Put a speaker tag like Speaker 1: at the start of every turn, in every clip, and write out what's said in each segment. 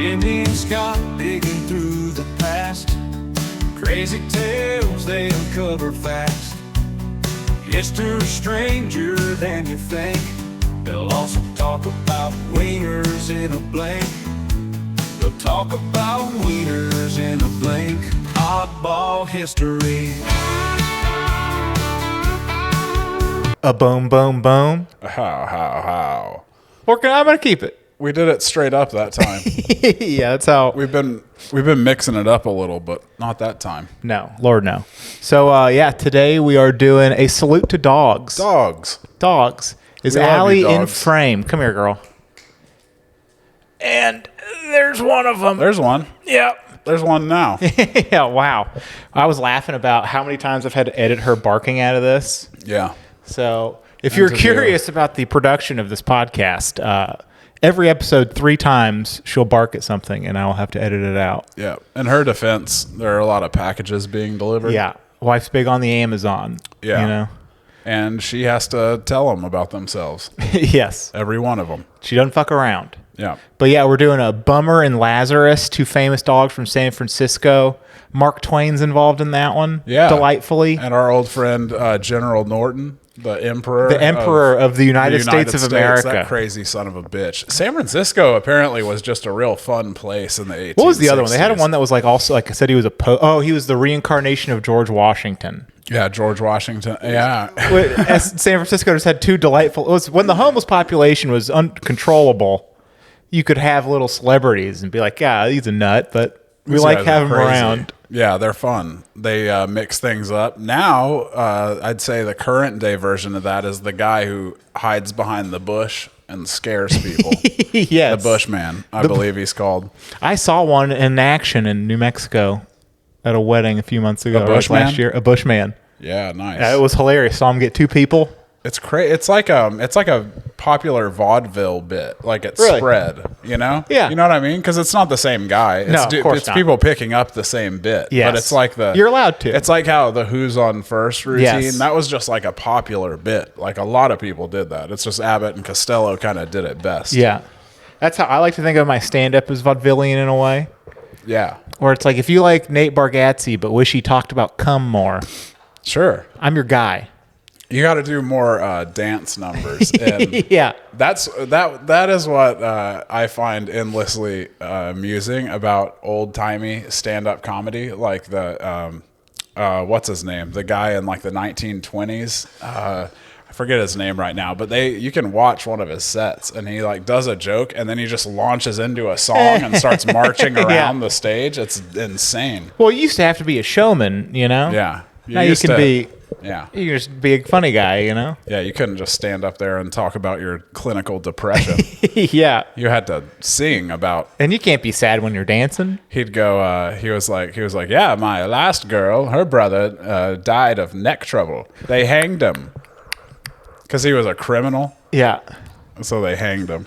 Speaker 1: Indian Scott digging through the past. Crazy tales they uncover fast. History stranger than you think. They'll also talk about wieners in a blink. They'll talk about wieners in a blink. Oddball history.
Speaker 2: A boom, boom, boom.
Speaker 3: How.
Speaker 2: I'm going to keep it.
Speaker 3: We did it straight up that time.
Speaker 2: Yeah, that's how.
Speaker 3: We've been mixing it up a little, but not that time.
Speaker 2: No, Lord, no. So, today we are doing a salute to dogs. Dogs. Is
Speaker 3: We love
Speaker 2: Allie
Speaker 3: you,
Speaker 2: in
Speaker 3: dogs.
Speaker 2: frame? Come here, girl. And there's one of them.
Speaker 3: There's one.
Speaker 2: Yep.
Speaker 3: There's one now.
Speaker 2: Yeah, wow. I was laughing about how many times I've had to edit her barking out of this.
Speaker 3: Yeah.
Speaker 2: So, if you're curious about the production of this podcast, every episode 3 times she'll bark at something and I'll have to edit it out.
Speaker 3: Yeah. In her defense, there are a lot of packages being delivered.
Speaker 2: Yeah. Wife's big on the Amazon.
Speaker 3: Yeah.
Speaker 2: You know?
Speaker 3: And she has to tell them about themselves.
Speaker 2: Yes.
Speaker 3: Every one of them.
Speaker 2: She doesn't fuck around.
Speaker 3: Yeah.
Speaker 2: But yeah, we're doing a Bummer and Lazarus, 2 famous dogs from San Francisco. Mark Twain's involved in that one.
Speaker 3: Yeah.
Speaker 2: Delightfully.
Speaker 3: And our old friend, General Norton, the emperor.
Speaker 2: Of the United States of America.
Speaker 3: That crazy son of a bitch. San Francisco apparently was just a real fun place in the 1860s.
Speaker 2: What was the other one? They had one that was like also, like I said, he was he was the reincarnation of George Washington.
Speaker 3: Yeah, George Washington. Yeah.
Speaker 2: San Francisco just had 2 delightful. It was when the homeless population was uncontrollable. You could have little celebrities and be like, yeah, he's a nut, but we
Speaker 3: These
Speaker 2: like
Speaker 3: guys are
Speaker 2: having him
Speaker 3: crazy.
Speaker 2: around.
Speaker 3: Yeah, they're fun. They mix things up. Now, I'd say the current day version of that is the guy who hides behind the bush and scares people.
Speaker 2: Yes.
Speaker 3: The Bushman, I believe he's called.
Speaker 2: I saw one in action in New Mexico at a wedding a few months ago.
Speaker 3: A Bushman?
Speaker 2: Last year. A Bushman.
Speaker 3: Yeah, nice.
Speaker 2: Yeah, it was hilarious. Saw him get 2 people.
Speaker 3: It's crazy. It's like a popular vaudeville bit. Like it's
Speaker 2: Really?
Speaker 3: spread, you know?
Speaker 2: Yeah.
Speaker 3: You know what I mean? Because it's not the same guy. It's
Speaker 2: No, of course
Speaker 3: it's
Speaker 2: not.
Speaker 3: people picking up the same bit.
Speaker 2: Yes.
Speaker 3: But it's like
Speaker 2: You're allowed to.
Speaker 3: It's like how the Who's on First routine.
Speaker 2: Yes.
Speaker 3: That was just like a popular bit. Like a lot of people did that. It's just Abbott and Costello kind of did it best.
Speaker 2: Yeah. That's how I like to think of my stand-up as vaudevillian in a way.
Speaker 3: Yeah.
Speaker 2: Where it's like, if you like Nate Bargatze but wish he talked about cum more,
Speaker 3: Sure.
Speaker 2: I'm your guy.
Speaker 3: You got to do more dance numbers. And
Speaker 2: Yeah.
Speaker 3: that is what I find endlessly amusing about old timey stand up comedy, like the what's his name, the guy in like the 1920s. I forget his name right now, but you can watch one of his sets and he like does a joke and then he just launches into a song and starts marching around the stage. It's insane.
Speaker 2: Well, you used to have to be a showman, you know?
Speaker 3: Yeah.
Speaker 2: Now you can be...
Speaker 3: Yeah.
Speaker 2: You can just be a funny guy, you know?
Speaker 3: Yeah, you couldn't just stand up there and talk about your clinical depression.
Speaker 2: Yeah.
Speaker 3: You had to sing about.
Speaker 2: And you can't be sad when you're dancing.
Speaker 3: He'd go. He was like, yeah, my last girl, her brother died of neck trouble. They hanged him because he was a criminal.
Speaker 2: Yeah.
Speaker 3: So they hanged him.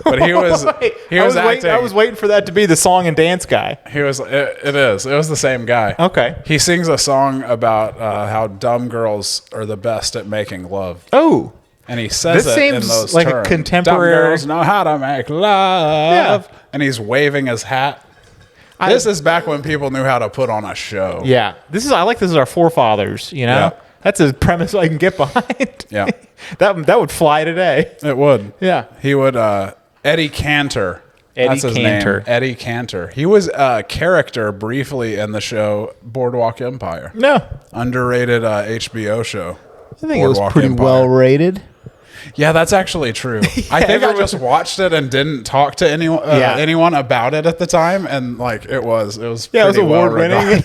Speaker 3: But he was acting.
Speaker 2: I was waiting for that to be the song and dance guy.
Speaker 3: He was. It was the same guy.
Speaker 2: Okay.
Speaker 3: He sings a song about how dumb girls are the best at making love.
Speaker 2: Oh.
Speaker 3: And he says
Speaker 2: This
Speaker 3: it in
Speaker 2: seems
Speaker 3: those
Speaker 2: like a
Speaker 3: terms.
Speaker 2: contemporary-
Speaker 3: Dumb girls know how to make love.
Speaker 2: Yeah.
Speaker 3: And he's waving his hat. This is back when people knew how to put on a show.
Speaker 2: Yeah. I like this as our forefathers, you know?
Speaker 3: Yeah.
Speaker 2: That's a premise I can get behind.
Speaker 3: Yeah.
Speaker 2: That would fly today.
Speaker 3: It would.
Speaker 2: Yeah.
Speaker 3: He would. Eddie Cantor. That's his
Speaker 2: Cantor.
Speaker 3: name. Eddie Cantor. He was a character briefly in the show Boardwalk Empire.
Speaker 2: No.
Speaker 3: Underrated HBO show.
Speaker 2: I think it was pretty well rated.
Speaker 3: Yeah, that's actually true. I think I just watched it and didn't talk to anyone about it at the time, and like it was pretty
Speaker 2: award winning.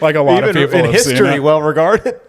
Speaker 3: Like a lot of people
Speaker 2: in
Speaker 3: have seen
Speaker 2: history,
Speaker 3: it.
Speaker 2: well regarded.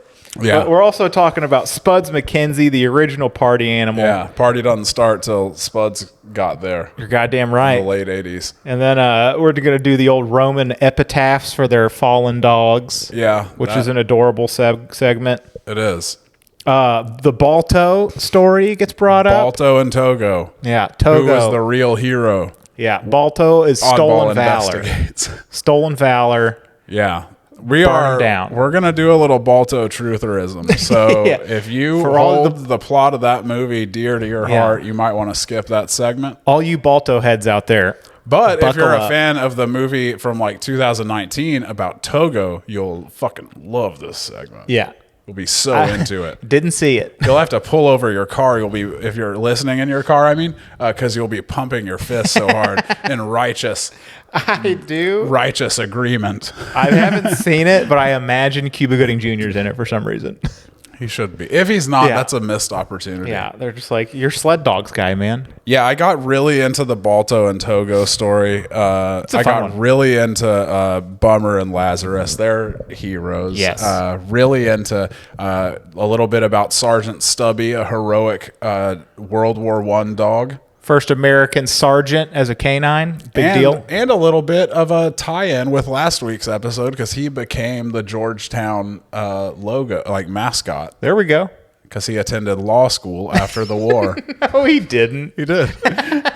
Speaker 3: Yeah.
Speaker 2: But we're also talking about Spuds Mackenzie, the original party animal.
Speaker 3: Yeah, party doesn't start till Spuds got there.
Speaker 2: You're goddamn
Speaker 3: In
Speaker 2: right.
Speaker 3: the late 80s.
Speaker 2: And then we're going to do the old Roman epitaphs for their fallen dogs.
Speaker 3: Yeah.
Speaker 2: Which is an adorable segment.
Speaker 3: It is.
Speaker 2: The Balto story gets brought up.
Speaker 3: Balto and Togo.
Speaker 2: Yeah, Togo.
Speaker 3: Who was the real hero?
Speaker 2: Yeah, Balto is
Speaker 3: Oddball
Speaker 2: stolen valor.
Speaker 3: investigates.
Speaker 2: Stolen valor.
Speaker 3: Yeah.
Speaker 2: burn down.
Speaker 3: We're gonna do a little Balto trutherism. So
Speaker 2: Yeah.
Speaker 3: if you
Speaker 2: For all
Speaker 3: hold the plot of that movie dear to your heart, you might want to skip that segment.
Speaker 2: All you Balto heads out there.
Speaker 3: But if you're
Speaker 2: buckle
Speaker 3: a
Speaker 2: up.
Speaker 3: fan of the movie from like 2019 about Togo, you'll fucking love this segment.
Speaker 2: Yeah.
Speaker 3: You'll be so into it.
Speaker 2: Didn't see it.
Speaker 3: You'll have to pull over your car. You'll be, if you're listening in your car, I mean, because you'll be pumping your fist so hard in righteous agreement.
Speaker 2: I haven't seen it, but I imagine Cuba Gooding Jr. is in it for some reason.
Speaker 3: He should be. If he's not, that's a missed opportunity.
Speaker 2: Yeah, they're just like, you're sled dogs guy, man.
Speaker 3: Yeah, I got really into the Balto and Togo story. I got really into Bummer and Lazarus. They're heroes.
Speaker 2: Yes.
Speaker 3: Really into a little bit about Sergeant Stubby, a heroic World War I dog.
Speaker 2: First American sergeant as a canine. Big deal.
Speaker 3: And a little bit of a tie-in with last week's episode because he became the Georgetown logo, like mascot.
Speaker 2: There we go.
Speaker 3: Because he attended law school after the war.
Speaker 2: Oh, he didn't.
Speaker 3: He did.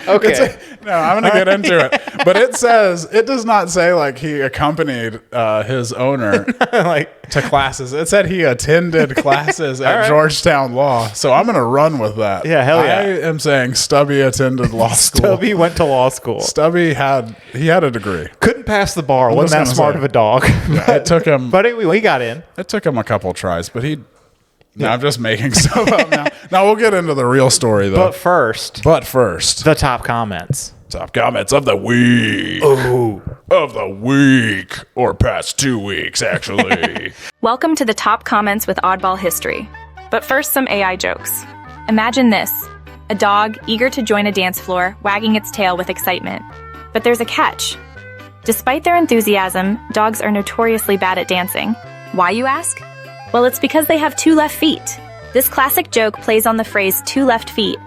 Speaker 2: Okay.
Speaker 3: No, I'm going to get into it. But it does not say like he accompanied his owner to classes. It said he attended classes at Georgetown Law. So I'm going to run with that.
Speaker 2: Yeah, hell yeah.
Speaker 3: I am saying Stubby attended law school.
Speaker 2: Stubby went to law school.
Speaker 3: Stubby had a degree.
Speaker 2: Couldn't pass the bar. Wasn't that smart of a dog.
Speaker 3: It took him.
Speaker 2: But he got in.
Speaker 3: It took him a couple tries, but he. No, I'm just making stuff up now. Now we'll get into the real story, though.
Speaker 2: But first,
Speaker 3: the
Speaker 2: top comments.
Speaker 3: Top comments of the week.
Speaker 2: Oh,
Speaker 3: of the week, or past 2 weeks, actually.
Speaker 4: Welcome to the top comments with Oddball History. But first, some AI jokes. Imagine this: a dog eager to join a dance floor, wagging its tail with excitement. But there's a catch. Despite their enthusiasm, dogs are notoriously bad at dancing. Why, you ask? Well, it's because they have 2 left feet. This classic joke plays on the phrase 2 left feet,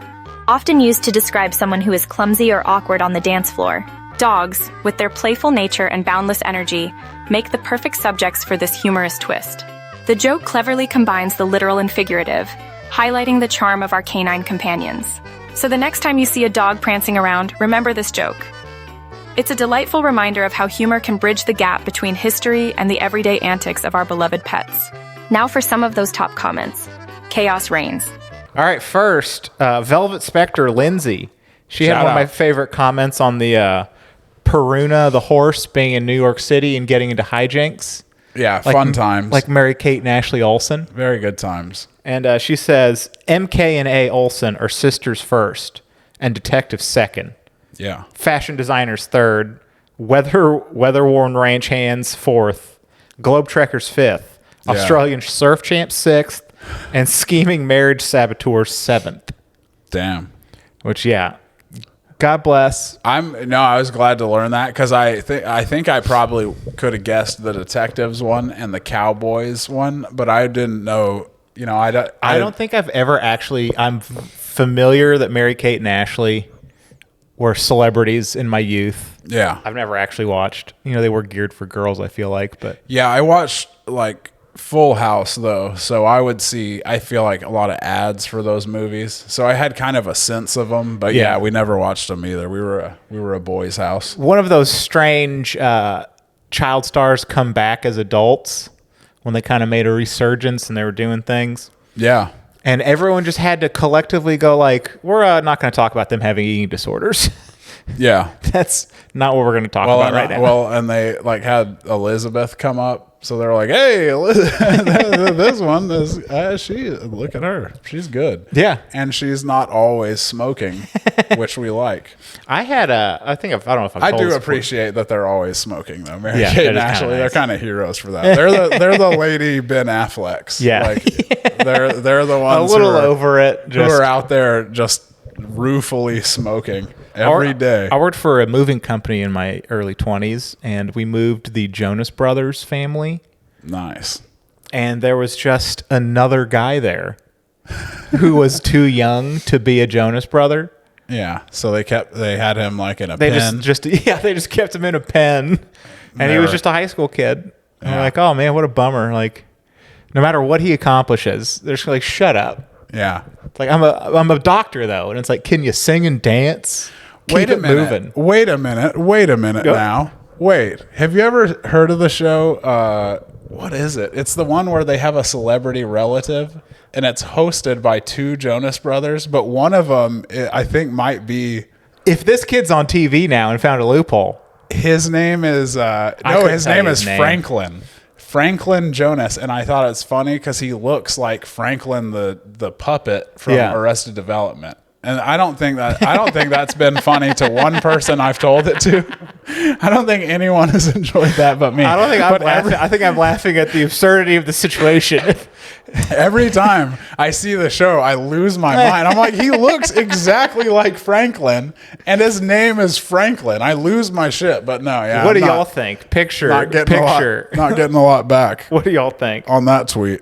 Speaker 4: often used to describe someone who is clumsy or awkward on the dance floor. Dogs, with their playful nature and boundless energy, make the perfect subjects for this humorous twist. The joke cleverly combines the literal and figurative, highlighting the charm of our canine companions. So the next time you see a dog prancing around, remember this joke. It's a delightful reminder of how humor can bridge the gap between history and the everyday antics of our beloved pets. Now for some of those top comments. Chaos reigns.
Speaker 2: all right. First, Velvet Spectre Lindsay. She had
Speaker 3: Shout
Speaker 2: one of my
Speaker 3: out.
Speaker 2: favorite comments on the Peruna, the horse, being in New York City and getting into hijinks.
Speaker 3: Yeah, fun times.
Speaker 2: Like Mary-Kate and Ashley Olsen.
Speaker 3: very good times.
Speaker 2: And she says, MK and A. Olsen are sisters first and detectives second.
Speaker 3: Yeah.
Speaker 2: Fashion designers third. Weather-worn ranch hands fourth. Globe Trekkers fifth.
Speaker 3: Yeah.
Speaker 2: Australian surf champs sixth. And scheming marriage saboteurs seventh.
Speaker 3: Damn.
Speaker 2: Which, yeah. God bless.
Speaker 3: I was glad to learn that because I think I probably could have guessed the detectives one and the cowboys one, but I didn't know. I
Speaker 2: don't think I've ever actually. I'm familiar that Mary-Kate and Ashley were celebrities in my youth.
Speaker 3: Yeah.
Speaker 2: I've never actually watched. They were geared for girls, I feel like. But
Speaker 3: Yeah, I watched like Full House though, so I feel like a lot of ads for those movies. So I had kind of a sense of them, but yeah, we never watched them either. We were a boys' house.
Speaker 2: one of those strange child stars come back as adults when they kind of made a resurgence and they were doing things.
Speaker 3: Yeah.
Speaker 2: And everyone just had to collectively go like, we're not going to talk about them having eating disorders.
Speaker 3: Yeah.
Speaker 2: That's not what we're going to talk about right now.
Speaker 3: Well, and they like had Elizabeth come up. So they're like, hey, this one is, look at her. She's good.
Speaker 2: Yeah.
Speaker 3: And she's not always smoking, which we like.
Speaker 2: I don't know if I've
Speaker 3: I
Speaker 2: told
Speaker 3: do
Speaker 2: this
Speaker 3: appreciate that they're always smoking though. Mary
Speaker 2: Yeah,
Speaker 3: Kate
Speaker 2: that
Speaker 3: and
Speaker 2: is kinda
Speaker 3: Ashley,
Speaker 2: nice.
Speaker 3: they're kind of heroes for that. They're the lady Ben Afflecks.
Speaker 2: Yeah.
Speaker 3: Like they're the ones
Speaker 2: a little
Speaker 3: who are,
Speaker 2: over it.
Speaker 3: who are out there just ruefully smoking every day.
Speaker 2: I worked for a moving company in my early 20s, and we moved the Jonas Brothers family.
Speaker 3: Nice.
Speaker 2: And there was just another guy there who was too young to be a Jonas brother.
Speaker 3: Yeah. So they had him like in a
Speaker 2: They
Speaker 3: pen.
Speaker 2: they just kept him in a pen, and he was just a high school kid. And we're like, oh man, what a bummer! Like, no matter what he accomplishes, they're just like, shut up.
Speaker 3: Yeah.
Speaker 2: It's like I'm a doctor though, and it's like, can you sing and dance? Keep it moving.
Speaker 3: Wait a minute
Speaker 2: Go.
Speaker 3: now. Wait, have you ever heard of the show? What is it? It's the one where they have a celebrity relative, and it's hosted by two Jonas brothers, but one of them, I think, might be...
Speaker 2: If this kid's on TV now and found a loophole.
Speaker 3: His name is... his name is Franklin. Franklin Jonas, and I thought it's funny because he looks like Franklin the puppet from Arrested Development. And I don't think that's been funny to one person I've told it to. I don't think anyone has enjoyed that but me.
Speaker 2: I don't think I'm laughing. I think I'm laughing at the absurdity of the situation.
Speaker 3: Every time I see the show, I lose my mind. I'm like, he looks exactly like Franklin, and his name is Franklin. I lose my shit, but no, yeah.
Speaker 2: What do y'all think? Picture.
Speaker 3: Not getting a lot back.
Speaker 2: What do y'all think?
Speaker 3: On that tweet.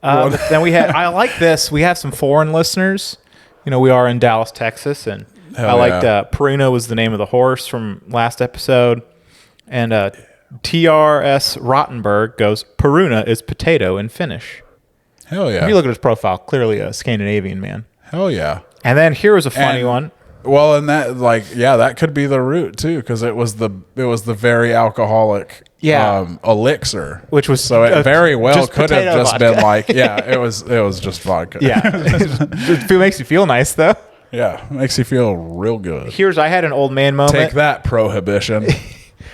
Speaker 2: Then I like this. We have some foreign listeners. You know, we are in Dallas, Texas, and I liked Peruna was the name of the horse from last episode. And TRS Rottenberg goes, Peruna is potato in Finnish.
Speaker 3: Hell yeah.
Speaker 2: If you look at his profile, clearly a Scandinavian man.
Speaker 3: Hell yeah.
Speaker 2: And then here was a funny one.
Speaker 3: Well, and that that could be the root too, because it was the very alcoholic elixir,
Speaker 2: which was
Speaker 3: so it very well could have just
Speaker 2: vodka.
Speaker 3: been like it was just vodka.
Speaker 2: Yeah, it makes you feel nice though.
Speaker 3: Yeah, makes you feel real good.
Speaker 2: I had an old man moment.
Speaker 3: Take that, prohibition.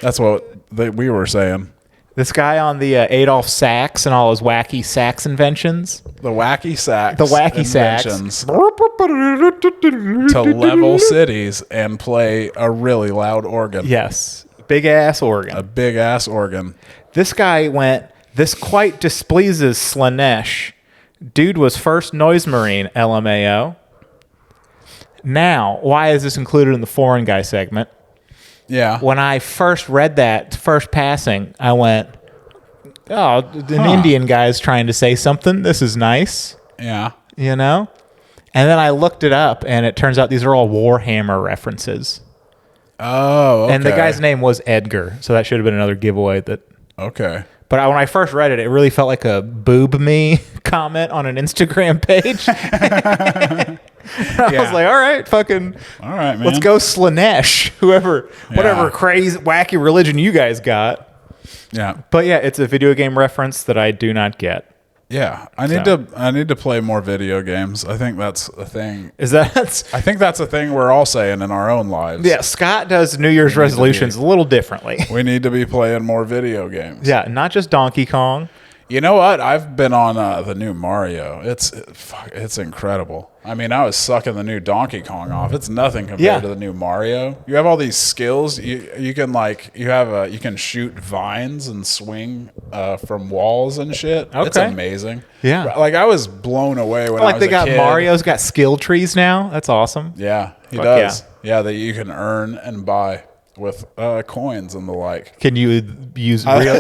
Speaker 3: That's what we were saying.
Speaker 2: This guy on the Adolf Sax and all his wacky sax inventions.
Speaker 3: The wacky sax.
Speaker 2: Sax.
Speaker 3: To level cities and play a really loud organ.
Speaker 2: Yes. Big ass organ.
Speaker 3: A big ass organ.
Speaker 2: This guy went, this quite displeases Slanesh. Dude was first noise marine, LMAO. Now, why is this included in the foreign guy segment?
Speaker 3: Yeah.
Speaker 2: When I first read that, first passing, I went, oh, an Indian guy's trying to say something. This is nice.
Speaker 3: Yeah.
Speaker 2: You know? And then I looked it up, and it turns out these are all Warhammer references.
Speaker 3: Oh, okay.
Speaker 2: And the guy's name was Edgar, so that should have been another giveaway.
Speaker 3: Okay.
Speaker 2: But when I first read it, it really felt like a boob me comment on an Instagram page. I was like, all right, man. Let's go Slanesh, whatever crazy, wacky religion you guys got.
Speaker 3: Yeah.
Speaker 2: But yeah, it's a video game reference that I do not get.
Speaker 3: Yeah, I need to play more video games. I think that's a thing. I think that's a thing we're all saying in our own lives.
Speaker 2: Yeah, Scott does New Year's resolutions a little differently.
Speaker 3: We need to be playing more video games.
Speaker 2: Yeah, not just Donkey Kong.
Speaker 3: You know what? I've been on the new Mario. It's incredible. I mean, I was sucking the new Donkey Kong off. It's nothing compared to the new Mario. You have all these skills. You can shoot vines and swing from walls and shit. Okay. It's amazing.
Speaker 2: Yeah.
Speaker 3: Like I was blown away when I was a kid.
Speaker 2: Mario's got skill trees now. That's awesome.
Speaker 3: Yeah, he does. Yeah, that you can earn and buy with coins and the like.
Speaker 2: Can you use real?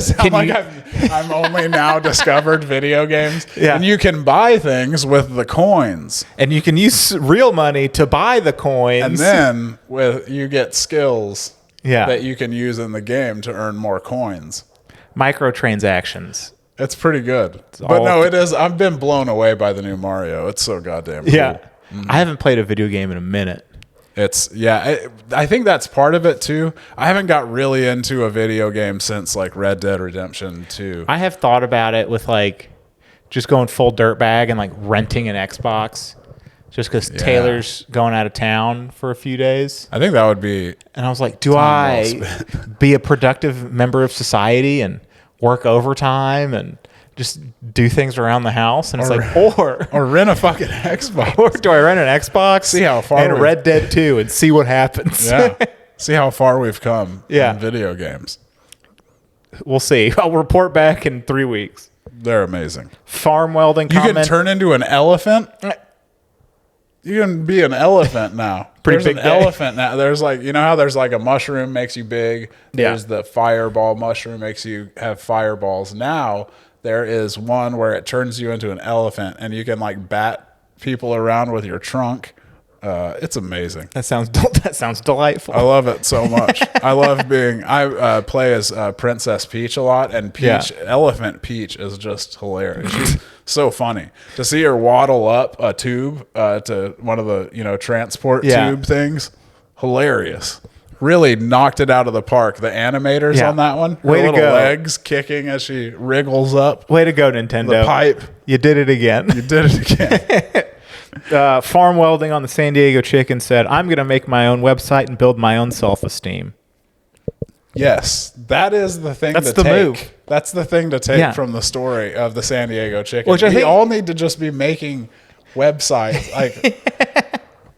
Speaker 3: I'm only now discovered video games.
Speaker 2: Yeah.
Speaker 3: And you can buy things with the coins.
Speaker 2: And you can use real money to buy the coins.
Speaker 3: And then you get skills
Speaker 2: Yeah.
Speaker 3: that you can use in the game to earn more coins.
Speaker 2: Microtransactions.
Speaker 3: It's pretty good. But no, it is. I've been blown away by the new Mario. It's so goddamn cool.
Speaker 2: Yeah. Mm-hmm. I haven't played a video game in a minute.
Speaker 3: I think that's part of it too. I haven't got really into a video game since like Red Dead Redemption 2.
Speaker 2: I have thought about it with like just going full dirtbag and like renting an Xbox just because Taylor's going out of town for a few days.
Speaker 3: I think that would be.
Speaker 2: And I was like, do I be a productive member of society and work overtime and just do things around the house? And it's
Speaker 3: or rent a fucking Xbox.
Speaker 2: Or do I rent an Xbox?
Speaker 3: See how far
Speaker 2: and Red Dead 2 and see what happens.
Speaker 3: Yeah. See how far we've come in video games.
Speaker 2: We'll see. I'll report back in 3 weeks.
Speaker 3: They're amazing.
Speaker 2: Farm welding
Speaker 3: You can turn into an elephant. You can be an elephant now.
Speaker 2: There's an
Speaker 3: elephant now. There's like, you know how there's like a mushroom makes you big. There's the fireball mushroom makes you have fireballs. Now there is one where it turns you into an elephant and you can like bat people around with your trunk. It's amazing.
Speaker 2: That sounds delightful.
Speaker 3: I love it so much. I play as Princess Peach a lot, and Elephant Peach is just hilarious. She's so funny to see her waddle up a tube to one of the transport tube things. Hilarious. really knocked it out of the park. The animators
Speaker 2: Yeah.
Speaker 3: on that one, her
Speaker 2: Way to
Speaker 3: little
Speaker 2: go.
Speaker 3: legs kicking as she wriggles up
Speaker 2: Way to go, Nintendo.
Speaker 3: the pipe.
Speaker 2: You did it again.
Speaker 3: You did it again.
Speaker 2: Farm Welding on the San Diego Chicken said, I'm going to make my own website and build my own self-esteem.
Speaker 3: Yes, that is the thing
Speaker 2: That's
Speaker 3: to
Speaker 2: the
Speaker 3: take.
Speaker 2: move.
Speaker 3: That's the thing to take
Speaker 2: Yeah.
Speaker 3: from the story of the San Diego Chicken.
Speaker 2: Which I
Speaker 3: we
Speaker 2: think-
Speaker 3: all need to just be making websites. Like,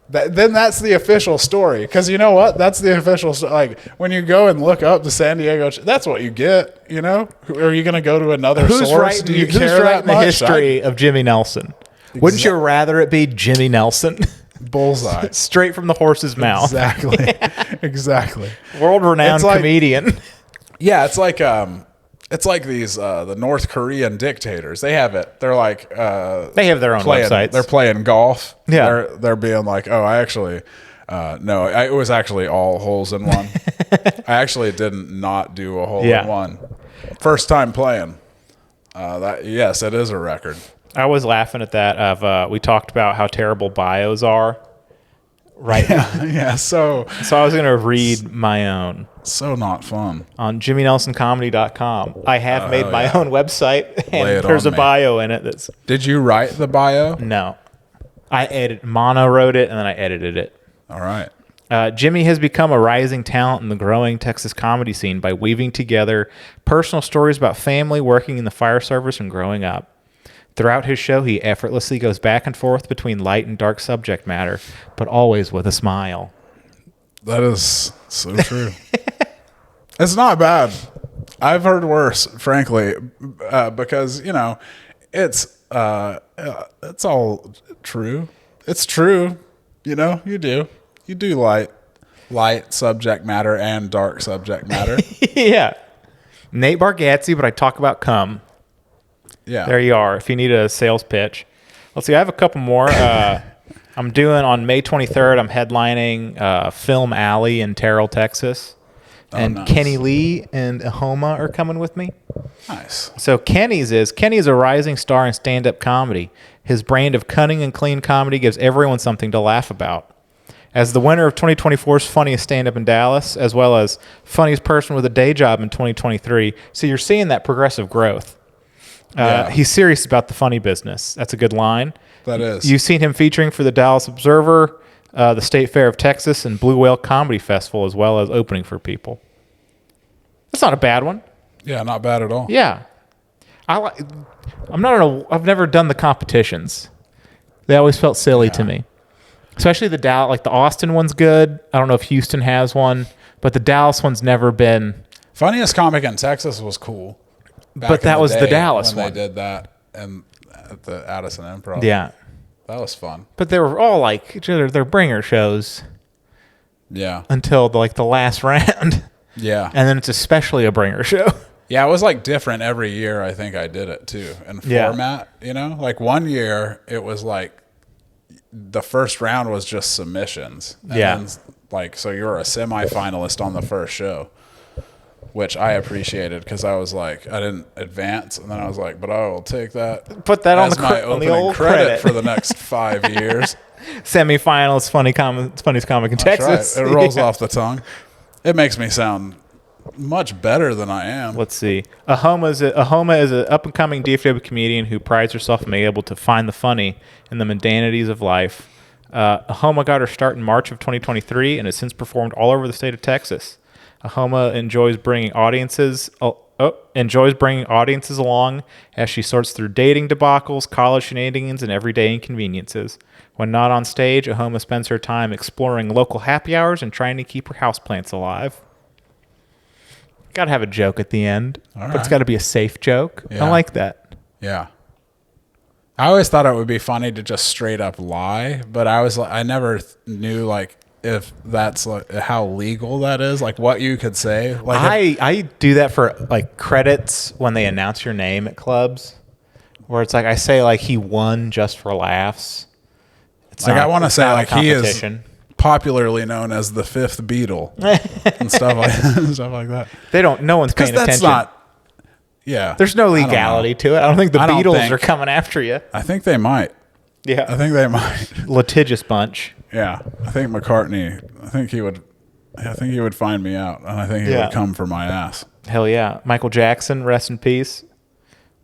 Speaker 3: then that's the official story. Because you know what? That's the official story. Like, when you go and look up the San Diego, that's what you get, you know? Are you going to go to another
Speaker 2: Who's
Speaker 3: source?
Speaker 2: writing,
Speaker 3: Do you
Speaker 2: who's
Speaker 3: care that
Speaker 2: writing the
Speaker 3: much?
Speaker 2: history of Jimmy Nelson? Wouldn't you rather it be Jimmy Nelson?
Speaker 3: Bullseye.
Speaker 2: Straight from the horse's mouth.
Speaker 3: Exactly. Exactly.
Speaker 2: World-renowned
Speaker 3: It's like-
Speaker 2: comedian.
Speaker 3: Yeah, it's like these the North Korean dictators. They have it. They're like
Speaker 2: They have their own
Speaker 3: playing,
Speaker 2: websites.
Speaker 3: They're playing golf.
Speaker 2: Yeah.
Speaker 3: They're being like, oh, I actually it was actually all holes in one. I actually didn't not do a hole
Speaker 2: Yeah.
Speaker 3: in one. First time playing. Yes, it is a record.
Speaker 2: I was laughing at that. We talked about how terrible bios are. Right.
Speaker 3: Yeah, so
Speaker 2: So I was going to read my own
Speaker 3: not fun.
Speaker 2: on jimmynelsоncomedy.com. I have made my own website,
Speaker 3: Lay it
Speaker 2: and there's
Speaker 3: on
Speaker 2: a
Speaker 3: me.
Speaker 2: bio in it that's
Speaker 3: Did you write the bio?
Speaker 2: no. Mono wrote it, and then I edited it.
Speaker 3: All right.
Speaker 2: Jimmy has become a rising talent in the growing Texas comedy scene by weaving together personal stories about family, working in the fire service, and growing up. Throughout his show, he effortlessly goes back and forth between light and dark subject matter, but always with a smile.
Speaker 3: That is so true. It's not bad. I've heard worse, frankly, because it's all true. It's true. You do light subject matter and dark subject matter.
Speaker 2: Yeah. Nate Bargatze, but I talk about cum.
Speaker 3: Yeah.
Speaker 2: There you are. If you need a sales pitch. Let's see. I have a couple more. I'm doing on May 23rd. I'm headlining Film Alley in Terrell, Texas. And
Speaker 3: nice.
Speaker 2: Kenny Lee and Ahoma are coming with me.
Speaker 3: Nice.
Speaker 2: So Kenny's a rising star in stand-up comedy. His brand of cunning and clean comedy gives everyone something to laugh about. As the winner of 2024's Funniest Stand-Up in Dallas, as well as Funniest Person with a Day Job in 2023. So you're seeing that progressive growth.
Speaker 3: Yeah.
Speaker 2: He's serious about the funny business. That's a good line.
Speaker 3: That is.
Speaker 2: You've seen him featuring for the Dallas Observer, the State Fair of Texas, and Blue Whale Comedy Festival, as well as opening for people. That's not a bad one.
Speaker 3: Yeah, not bad at all.
Speaker 2: Yeah. I've never done the competitions. They always felt silly to me. Especially the Dallas, like the Austin one's good. I don't know if Houston has one, but the Dallas one's never been.
Speaker 3: Funniest comic in Texas was cool. Back
Speaker 2: But
Speaker 3: in
Speaker 2: that was the
Speaker 3: day
Speaker 2: Dallas
Speaker 3: when
Speaker 2: one.
Speaker 3: They did that and at the Addison Improv.
Speaker 2: Yeah.
Speaker 3: That was fun.
Speaker 2: But they were all like, they're bringer shows
Speaker 3: Yeah.
Speaker 2: until the last round.
Speaker 3: Yeah.
Speaker 2: And then it's especially a bringer show.
Speaker 3: Yeah, it was like different every year. I think I did it too in
Speaker 2: Yeah.
Speaker 3: format. Like one year it was like the first round was just submissions. And
Speaker 2: Yeah.
Speaker 3: then, so you're a semifinalist on the first show, which I appreciated because I was like, I didn't advance, and then I was like, but I will take that.
Speaker 2: Put that on
Speaker 3: as
Speaker 2: the
Speaker 3: my
Speaker 2: on the
Speaker 3: opening
Speaker 2: old
Speaker 3: credit
Speaker 2: credit
Speaker 3: for the next 5 years.
Speaker 2: Semifinals, funniest comic in
Speaker 3: That's
Speaker 2: Texas.
Speaker 3: right. It rolls
Speaker 2: Yeah.
Speaker 3: off the tongue. It makes me sound much better than I am.
Speaker 2: Let's see. Ahoma is an up-and-coming DFW comedian who prides herself on being able to find the funny in the mundanities of life. Ahoma got her start in March of 2023 and has since performed all over the state of Texas. Ahoma enjoys bringing audiences along as she sorts through dating debacles, college shenanigans, and everyday inconveniences. When not on stage, Ahoma spends her time exploring local happy hours and trying to keep her houseplants alive. Got to have a joke at the end, but it's got to be a safe joke.
Speaker 3: Yeah.
Speaker 2: I like that.
Speaker 3: Yeah. I always thought it would be funny to just straight up lie, but I never knew if that's how legal that is, what you could say.
Speaker 2: I do that for credits when they announce your name at clubs, where it's I say he won just for laughs. It's
Speaker 3: I want to say
Speaker 2: not a
Speaker 3: he is
Speaker 2: competition.
Speaker 3: popularly known as the fifth Beatle and stuff like that.
Speaker 2: No one's paying
Speaker 3: Because that's
Speaker 2: attention.
Speaker 3: not. Yeah.
Speaker 2: There's no
Speaker 3: I don't know.
Speaker 2: legality to it. I don't think the
Speaker 3: I don't
Speaker 2: Beatles
Speaker 3: think-
Speaker 2: are coming after you.
Speaker 3: I think they might.
Speaker 2: Yeah.
Speaker 3: I think they might.
Speaker 2: Litigious bunch.
Speaker 3: Yeah. I think McCartney. I think he would I think he would find me out, and I think he would come for my ass.
Speaker 2: Hell yeah. Michael Jackson, rest in peace.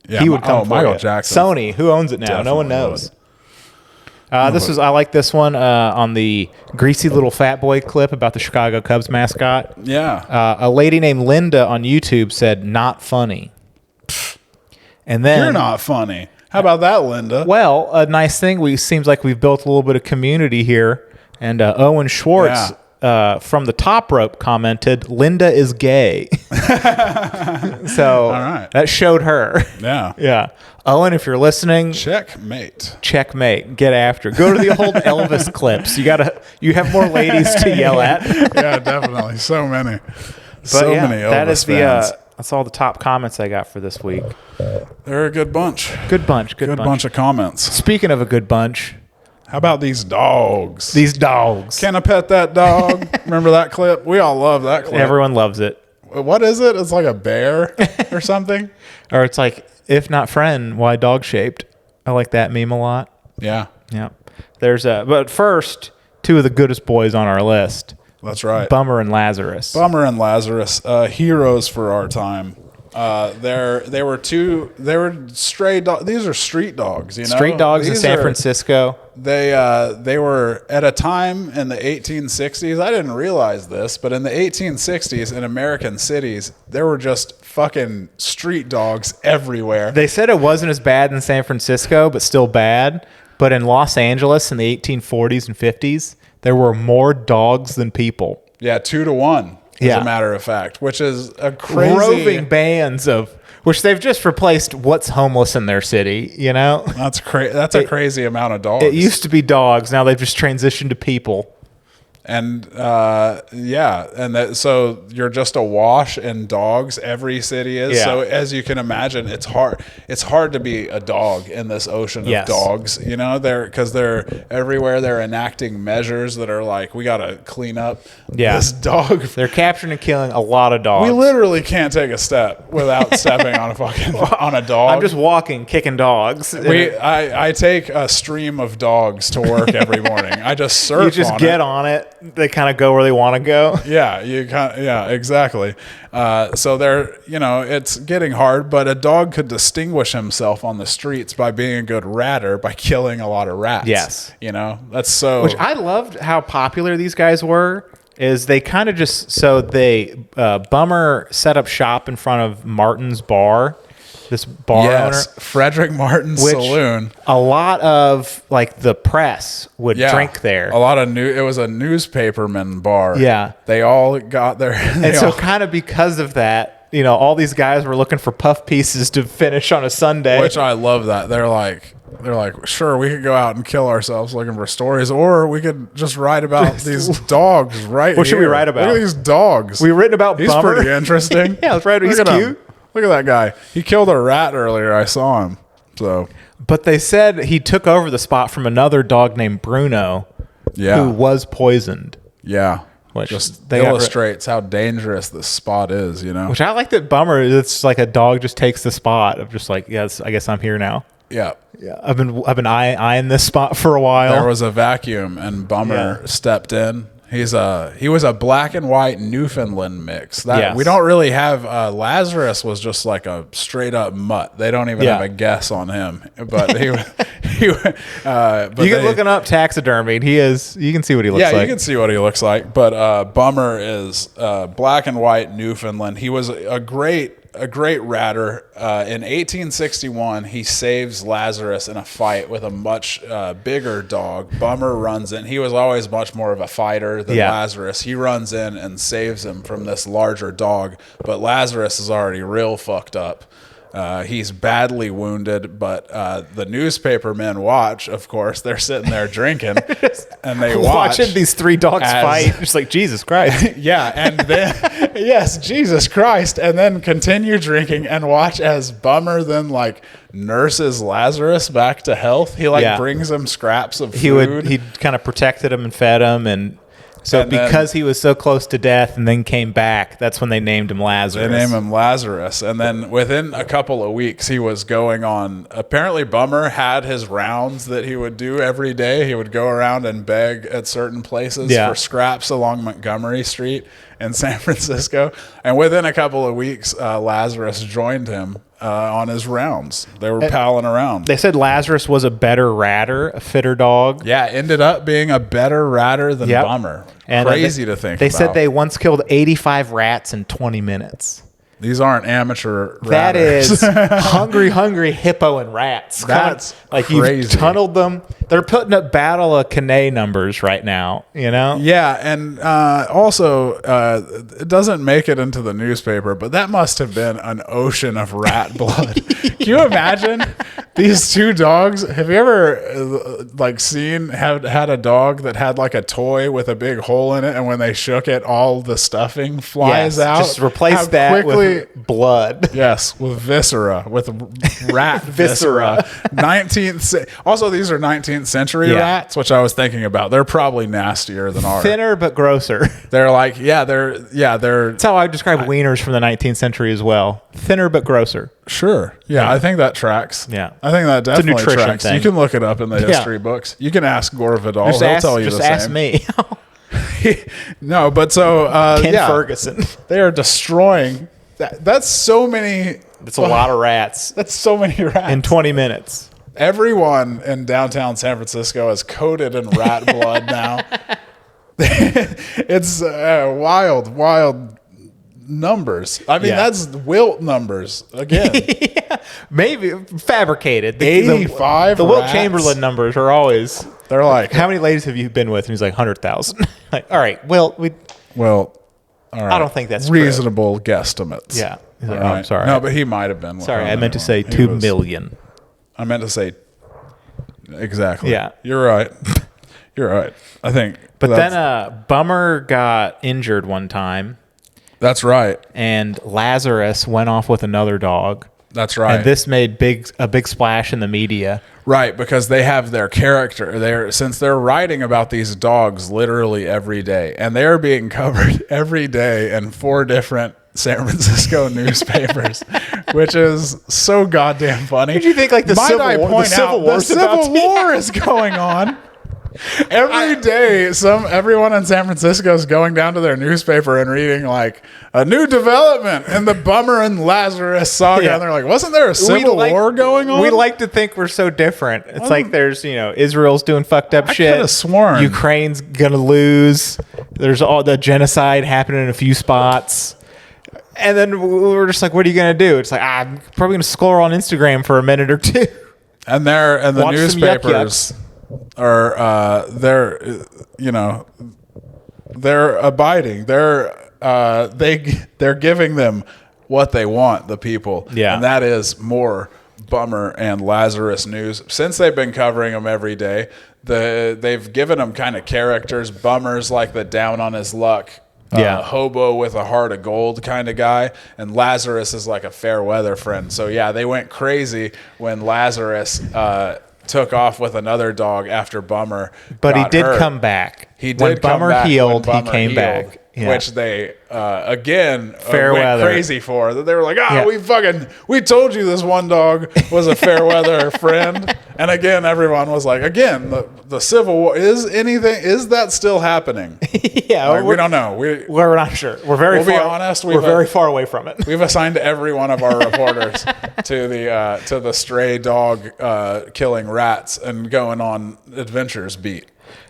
Speaker 3: Yeah,
Speaker 2: He would come for
Speaker 3: Michael
Speaker 2: you.
Speaker 3: Jackson.
Speaker 2: Sony, who owns it now? No one
Speaker 3: Definitely
Speaker 2: knows. I like this one on the greasy little fat boy clip about the Chicago Cubs mascot.
Speaker 3: Yeah.
Speaker 2: A lady named Linda on YouTube said, "Not funny." And then
Speaker 3: You're not funny. How about that, Linda?
Speaker 2: Well, a nice thing. Seems like we've built a little bit of community here. And Owen Schwartz from the Top Rope commented, "Linda is gay." So that showed her.
Speaker 3: Yeah.
Speaker 2: Yeah. Owen, if you're listening,
Speaker 3: Checkmate.
Speaker 2: Get after it. Go to the old Elvis clips. You have more ladies to yell at.
Speaker 3: Yeah, definitely. So many. Many Elvis
Speaker 2: that is
Speaker 3: fans.
Speaker 2: That's all the top comments I got for this week.
Speaker 3: They're a good bunch.
Speaker 2: Good bunch.
Speaker 3: Good bunch of comments.
Speaker 2: Speaking of a good bunch,
Speaker 3: how about these dogs?
Speaker 2: these dogs.
Speaker 3: Can I pet that dog? Remember that clip? We all love that clip.
Speaker 2: Everyone loves it.
Speaker 3: What is it? It's like a bear or something.
Speaker 2: Or it's like, if not friend, why dog shaped? I like that meme a lot.
Speaker 3: Yeah,
Speaker 2: Yeah. But first, two of the goodest boys on our list,
Speaker 3: that's right.
Speaker 2: Bummer and Lazarus.
Speaker 3: Bummer and Lazarus, heroes for our time. They were stray dogs. These are street dogs, you know.
Speaker 2: Street dogs in
Speaker 3: These
Speaker 2: San
Speaker 3: are-
Speaker 2: Francisco.
Speaker 3: They were at a time in the 1860s. I didn't realize this, but in the 1860s in American cities, there were just fucking street dogs everywhere.
Speaker 2: They said it wasn't as bad in San Francisco, but still bad. But in Los Angeles in the 1840s and 50s, there were more dogs than people.
Speaker 3: Yeah, 2-to-1, as
Speaker 2: Yeah.
Speaker 3: a matter of fact, which is a crazy
Speaker 2: Roving bands of which they've just replaced what's homeless in their city, you know?
Speaker 3: That's crazy. That's a crazy amount of dogs.
Speaker 2: It used to be dogs. Now they've just transitioned to people.
Speaker 3: And so you're just awash in dogs. Every city is.
Speaker 2: Yeah.
Speaker 3: So as you can imagine, it's hard. It's hard to be a dog in this ocean of dogs. You know, because they're everywhere. They're enacting measures that are like, we got to clean up this dog.
Speaker 2: They're capturing and killing a lot of dogs.
Speaker 3: We literally can't take a step without stepping on a dog.
Speaker 2: I'm just walking, kicking dogs.
Speaker 3: I take a stream of dogs to work every morning. I just surf.
Speaker 2: You just get on it. They kind of go where they want to go.
Speaker 3: Yeah, exactly. So it's getting hard, but a dog could distinguish himself on the streets by being a good ratter, by killing a lot of rats.
Speaker 2: Yes.
Speaker 3: That's so.
Speaker 2: Which I loved how popular these guys were. Is they kind of Bummer set up shop in front of Martin's bar. This bar owner,
Speaker 3: Frederick Martin's Saloon.
Speaker 2: A lot of like the press would drink there.
Speaker 3: A lot of it was a newspaperman bar.
Speaker 2: Yeah,
Speaker 3: they all got there,
Speaker 2: and so kind of because of that, all these guys were looking for puff pieces to finish on a Sunday.
Speaker 3: Which I love that they're like, sure, we could go out and kill ourselves looking for stories, or we could just write about these dogs right
Speaker 2: What should we write about?
Speaker 3: Look at these dogs.
Speaker 2: We've written about
Speaker 3: He's
Speaker 2: Bummer.
Speaker 3: pretty interesting.
Speaker 2: Yeah, that's right. He's cute.
Speaker 3: Look at that guy. He killed a rat earlier. I saw him. So,
Speaker 2: but they said he took over the spot from another dog named Bruno, who was poisoned.
Speaker 3: Yeah.
Speaker 2: Which
Speaker 3: just illustrates how dangerous this spot is, Which
Speaker 2: I like that Bummer, it's like a dog just takes the spot of just like, yes, I guess I'm here now.
Speaker 3: Yeah.
Speaker 2: Yeah. I've been eyeing this spot for a while.
Speaker 3: There was a vacuum and Bummer stepped in. He was a black and white Newfoundland mix. We don't really have. Lazarus was just like a straight up mutt. They don't even have a guess on him. But he but
Speaker 2: you can look him up taxidermied. He is. You can see what he looks like.
Speaker 3: Yeah, you can see what he looks like. But Bummer is black and white Newfoundland. He was a great ratter. In 1861, he saves Lazarus in a fight with a much bigger dog. Bummer runs in. He was always much more of a fighter than Lazarus. He runs in and saves him from this larger dog. But Lazarus is already real fucked up. He's badly wounded, but the newspapermen watch, of course. They're sitting there drinking, and they
Speaker 2: watching these three dogs fight. Just like, Jesus Christ.
Speaker 3: Yeah, and then, yes, Jesus Christ. And then continue drinking and watch as Bummer then, nurses Lazarus back to health. He, brings him scraps of food.
Speaker 2: He kind of protected him and fed him and So
Speaker 3: And then-
Speaker 2: because he was so close to death and then came back, that's when they named him Lazarus.
Speaker 3: They named him Lazarus. And then within a couple of weeks, he was going on. Apparently, Bummer had his rounds that he would do every day. He would go around and beg at certain places for scraps along Montgomery Street in San Francisco. And within a couple of weeks, Lazarus joined him on his rounds. They were palling around.
Speaker 2: They said Lazarus was a better ratter, a fitter dog.
Speaker 3: Yeah, ended up being a better ratter than Bummer.
Speaker 2: And
Speaker 3: Crazy to think
Speaker 2: They
Speaker 3: about.
Speaker 2: said they once killed 85 rats in 20 minutes.
Speaker 3: These aren't amateur
Speaker 2: That
Speaker 3: ratters.
Speaker 2: is hungry hippo and rats.
Speaker 3: That's
Speaker 2: like
Speaker 3: crazy.
Speaker 2: You've tunneled them. They're putting up Battle of Cannae numbers right now, you know?
Speaker 3: Yeah, and also, it doesn't make it into the newspaper, but that must have been an ocean of rat blood. Can you imagine these two dogs? Have you ever had a dog that had like a toy with a big hole in it, and when they shook it, all the stuffing flies out?
Speaker 2: Just replace that with blood.
Speaker 3: Yes, with viscera, with rat viscera. 19th. Also, these are 19th century rats, which I was thinking about. They're probably nastier than ours.
Speaker 2: Thinner but grosser.
Speaker 3: They're like, they're.
Speaker 2: That's how I describe wieners from the 19th century as well. Thinner but grosser.
Speaker 3: Sure. Yeah, I think that tracks.
Speaker 2: Yeah.
Speaker 3: I think that definitely
Speaker 2: nutrition
Speaker 3: tracks.
Speaker 2: thing.
Speaker 3: You can look it up in the history books. You can ask Gore Vidal. He'll tell you the same.
Speaker 2: Ask me.
Speaker 3: No, but so
Speaker 2: Ken Ferguson.
Speaker 3: They are destroying. That's so many.
Speaker 2: It's a lot of rats
Speaker 3: That's so many rats.
Speaker 2: in 20 minutes.
Speaker 3: Everyone in downtown San Francisco is coated in rat blood now. It's wild numbers. I mean, that's Wilt numbers again.
Speaker 2: Maybe fabricated.
Speaker 3: 85
Speaker 2: The Wilt
Speaker 3: rats?
Speaker 2: Chamberlain numbers are always.
Speaker 3: They're like,
Speaker 2: How many ladies have you been with? And he's like 100,000. Like, all right, Wilt.
Speaker 3: well, all right.
Speaker 2: I don't think that's true.
Speaker 3: reasonable guesstimates.
Speaker 2: Yeah. He's like,
Speaker 3: All
Speaker 2: oh,
Speaker 3: right.
Speaker 2: I'm sorry.
Speaker 3: No, but he might have been.
Speaker 2: Sorry, I meant to say
Speaker 3: He
Speaker 2: 2
Speaker 3: was-
Speaker 2: million.
Speaker 3: I meant to say exactly.
Speaker 2: Yeah.
Speaker 3: You're right. You're right. I think.
Speaker 2: But
Speaker 3: that's-
Speaker 2: then Bummer got injured one time,
Speaker 3: that's right.
Speaker 2: and Lazarus went off with another dog.
Speaker 3: That's right.
Speaker 2: And this made a big splash in the media.
Speaker 3: Right, because they have their character. Since they're writing about these dogs literally every day, and they're being covered every day in 4 different San Francisco newspapers, which is so goddamn funny.
Speaker 2: Did you think like the
Speaker 3: Might
Speaker 2: Civil
Speaker 3: I
Speaker 2: War?
Speaker 3: point
Speaker 2: The Civil
Speaker 3: out,
Speaker 2: War's
Speaker 3: the
Speaker 2: about
Speaker 3: Civil
Speaker 2: to-
Speaker 3: War is going on. Every day, everyone in San Francisco is going down to their newspaper and reading like a new development in the Bummer and Lazarus saga.
Speaker 2: Yeah.
Speaker 3: And they're like, wasn't there a Civil War going on?
Speaker 2: We like to think we're so different. It's like there's, Israel's doing fucked up shit.
Speaker 3: coulda sworn.
Speaker 2: Ukraine's gonna lose. There's all the genocide happening in a few spots. And then we're just like, what are you gonna do? It's like, I'm probably gonna scroll on Instagram for a minute or two.
Speaker 3: And the
Speaker 2: Watch some
Speaker 3: newspapers are they're abiding. They're giving them what they want, the people.
Speaker 2: Yeah.
Speaker 3: And that is more Bummer and Lazarus news. Since they've been covering them every day, they've given them kind of characters. Bummer's like the down on his luck hobo with a heart of gold kind of guy, and Lazarus is like a fair weather friend. So yeah, they went crazy when Lazarus took off with another dog after Bummer.
Speaker 2: But he
Speaker 3: got
Speaker 2: did
Speaker 3: hurt.
Speaker 2: come back.
Speaker 3: He did
Speaker 2: when
Speaker 3: come
Speaker 2: Bummer
Speaker 3: back.
Speaker 2: healed,
Speaker 3: When
Speaker 2: he
Speaker 3: Bummer
Speaker 2: came
Speaker 3: healed,
Speaker 2: back. Yeah.
Speaker 3: Which they again
Speaker 2: Fair
Speaker 3: went
Speaker 2: weather.
Speaker 3: crazy for. They were like,
Speaker 2: Yeah.
Speaker 3: we told you this one dog was a fair weather friend. And again, everyone was like, again, the Civil War is that still happening?
Speaker 2: Yeah,
Speaker 3: Like, we don't know.
Speaker 2: We're not sure. We're very
Speaker 3: We'll be
Speaker 2: far,
Speaker 3: honest,
Speaker 2: We're very far away from it.
Speaker 3: We've assigned every one of our reporters to the stray dog killing rats and going on adventures beat.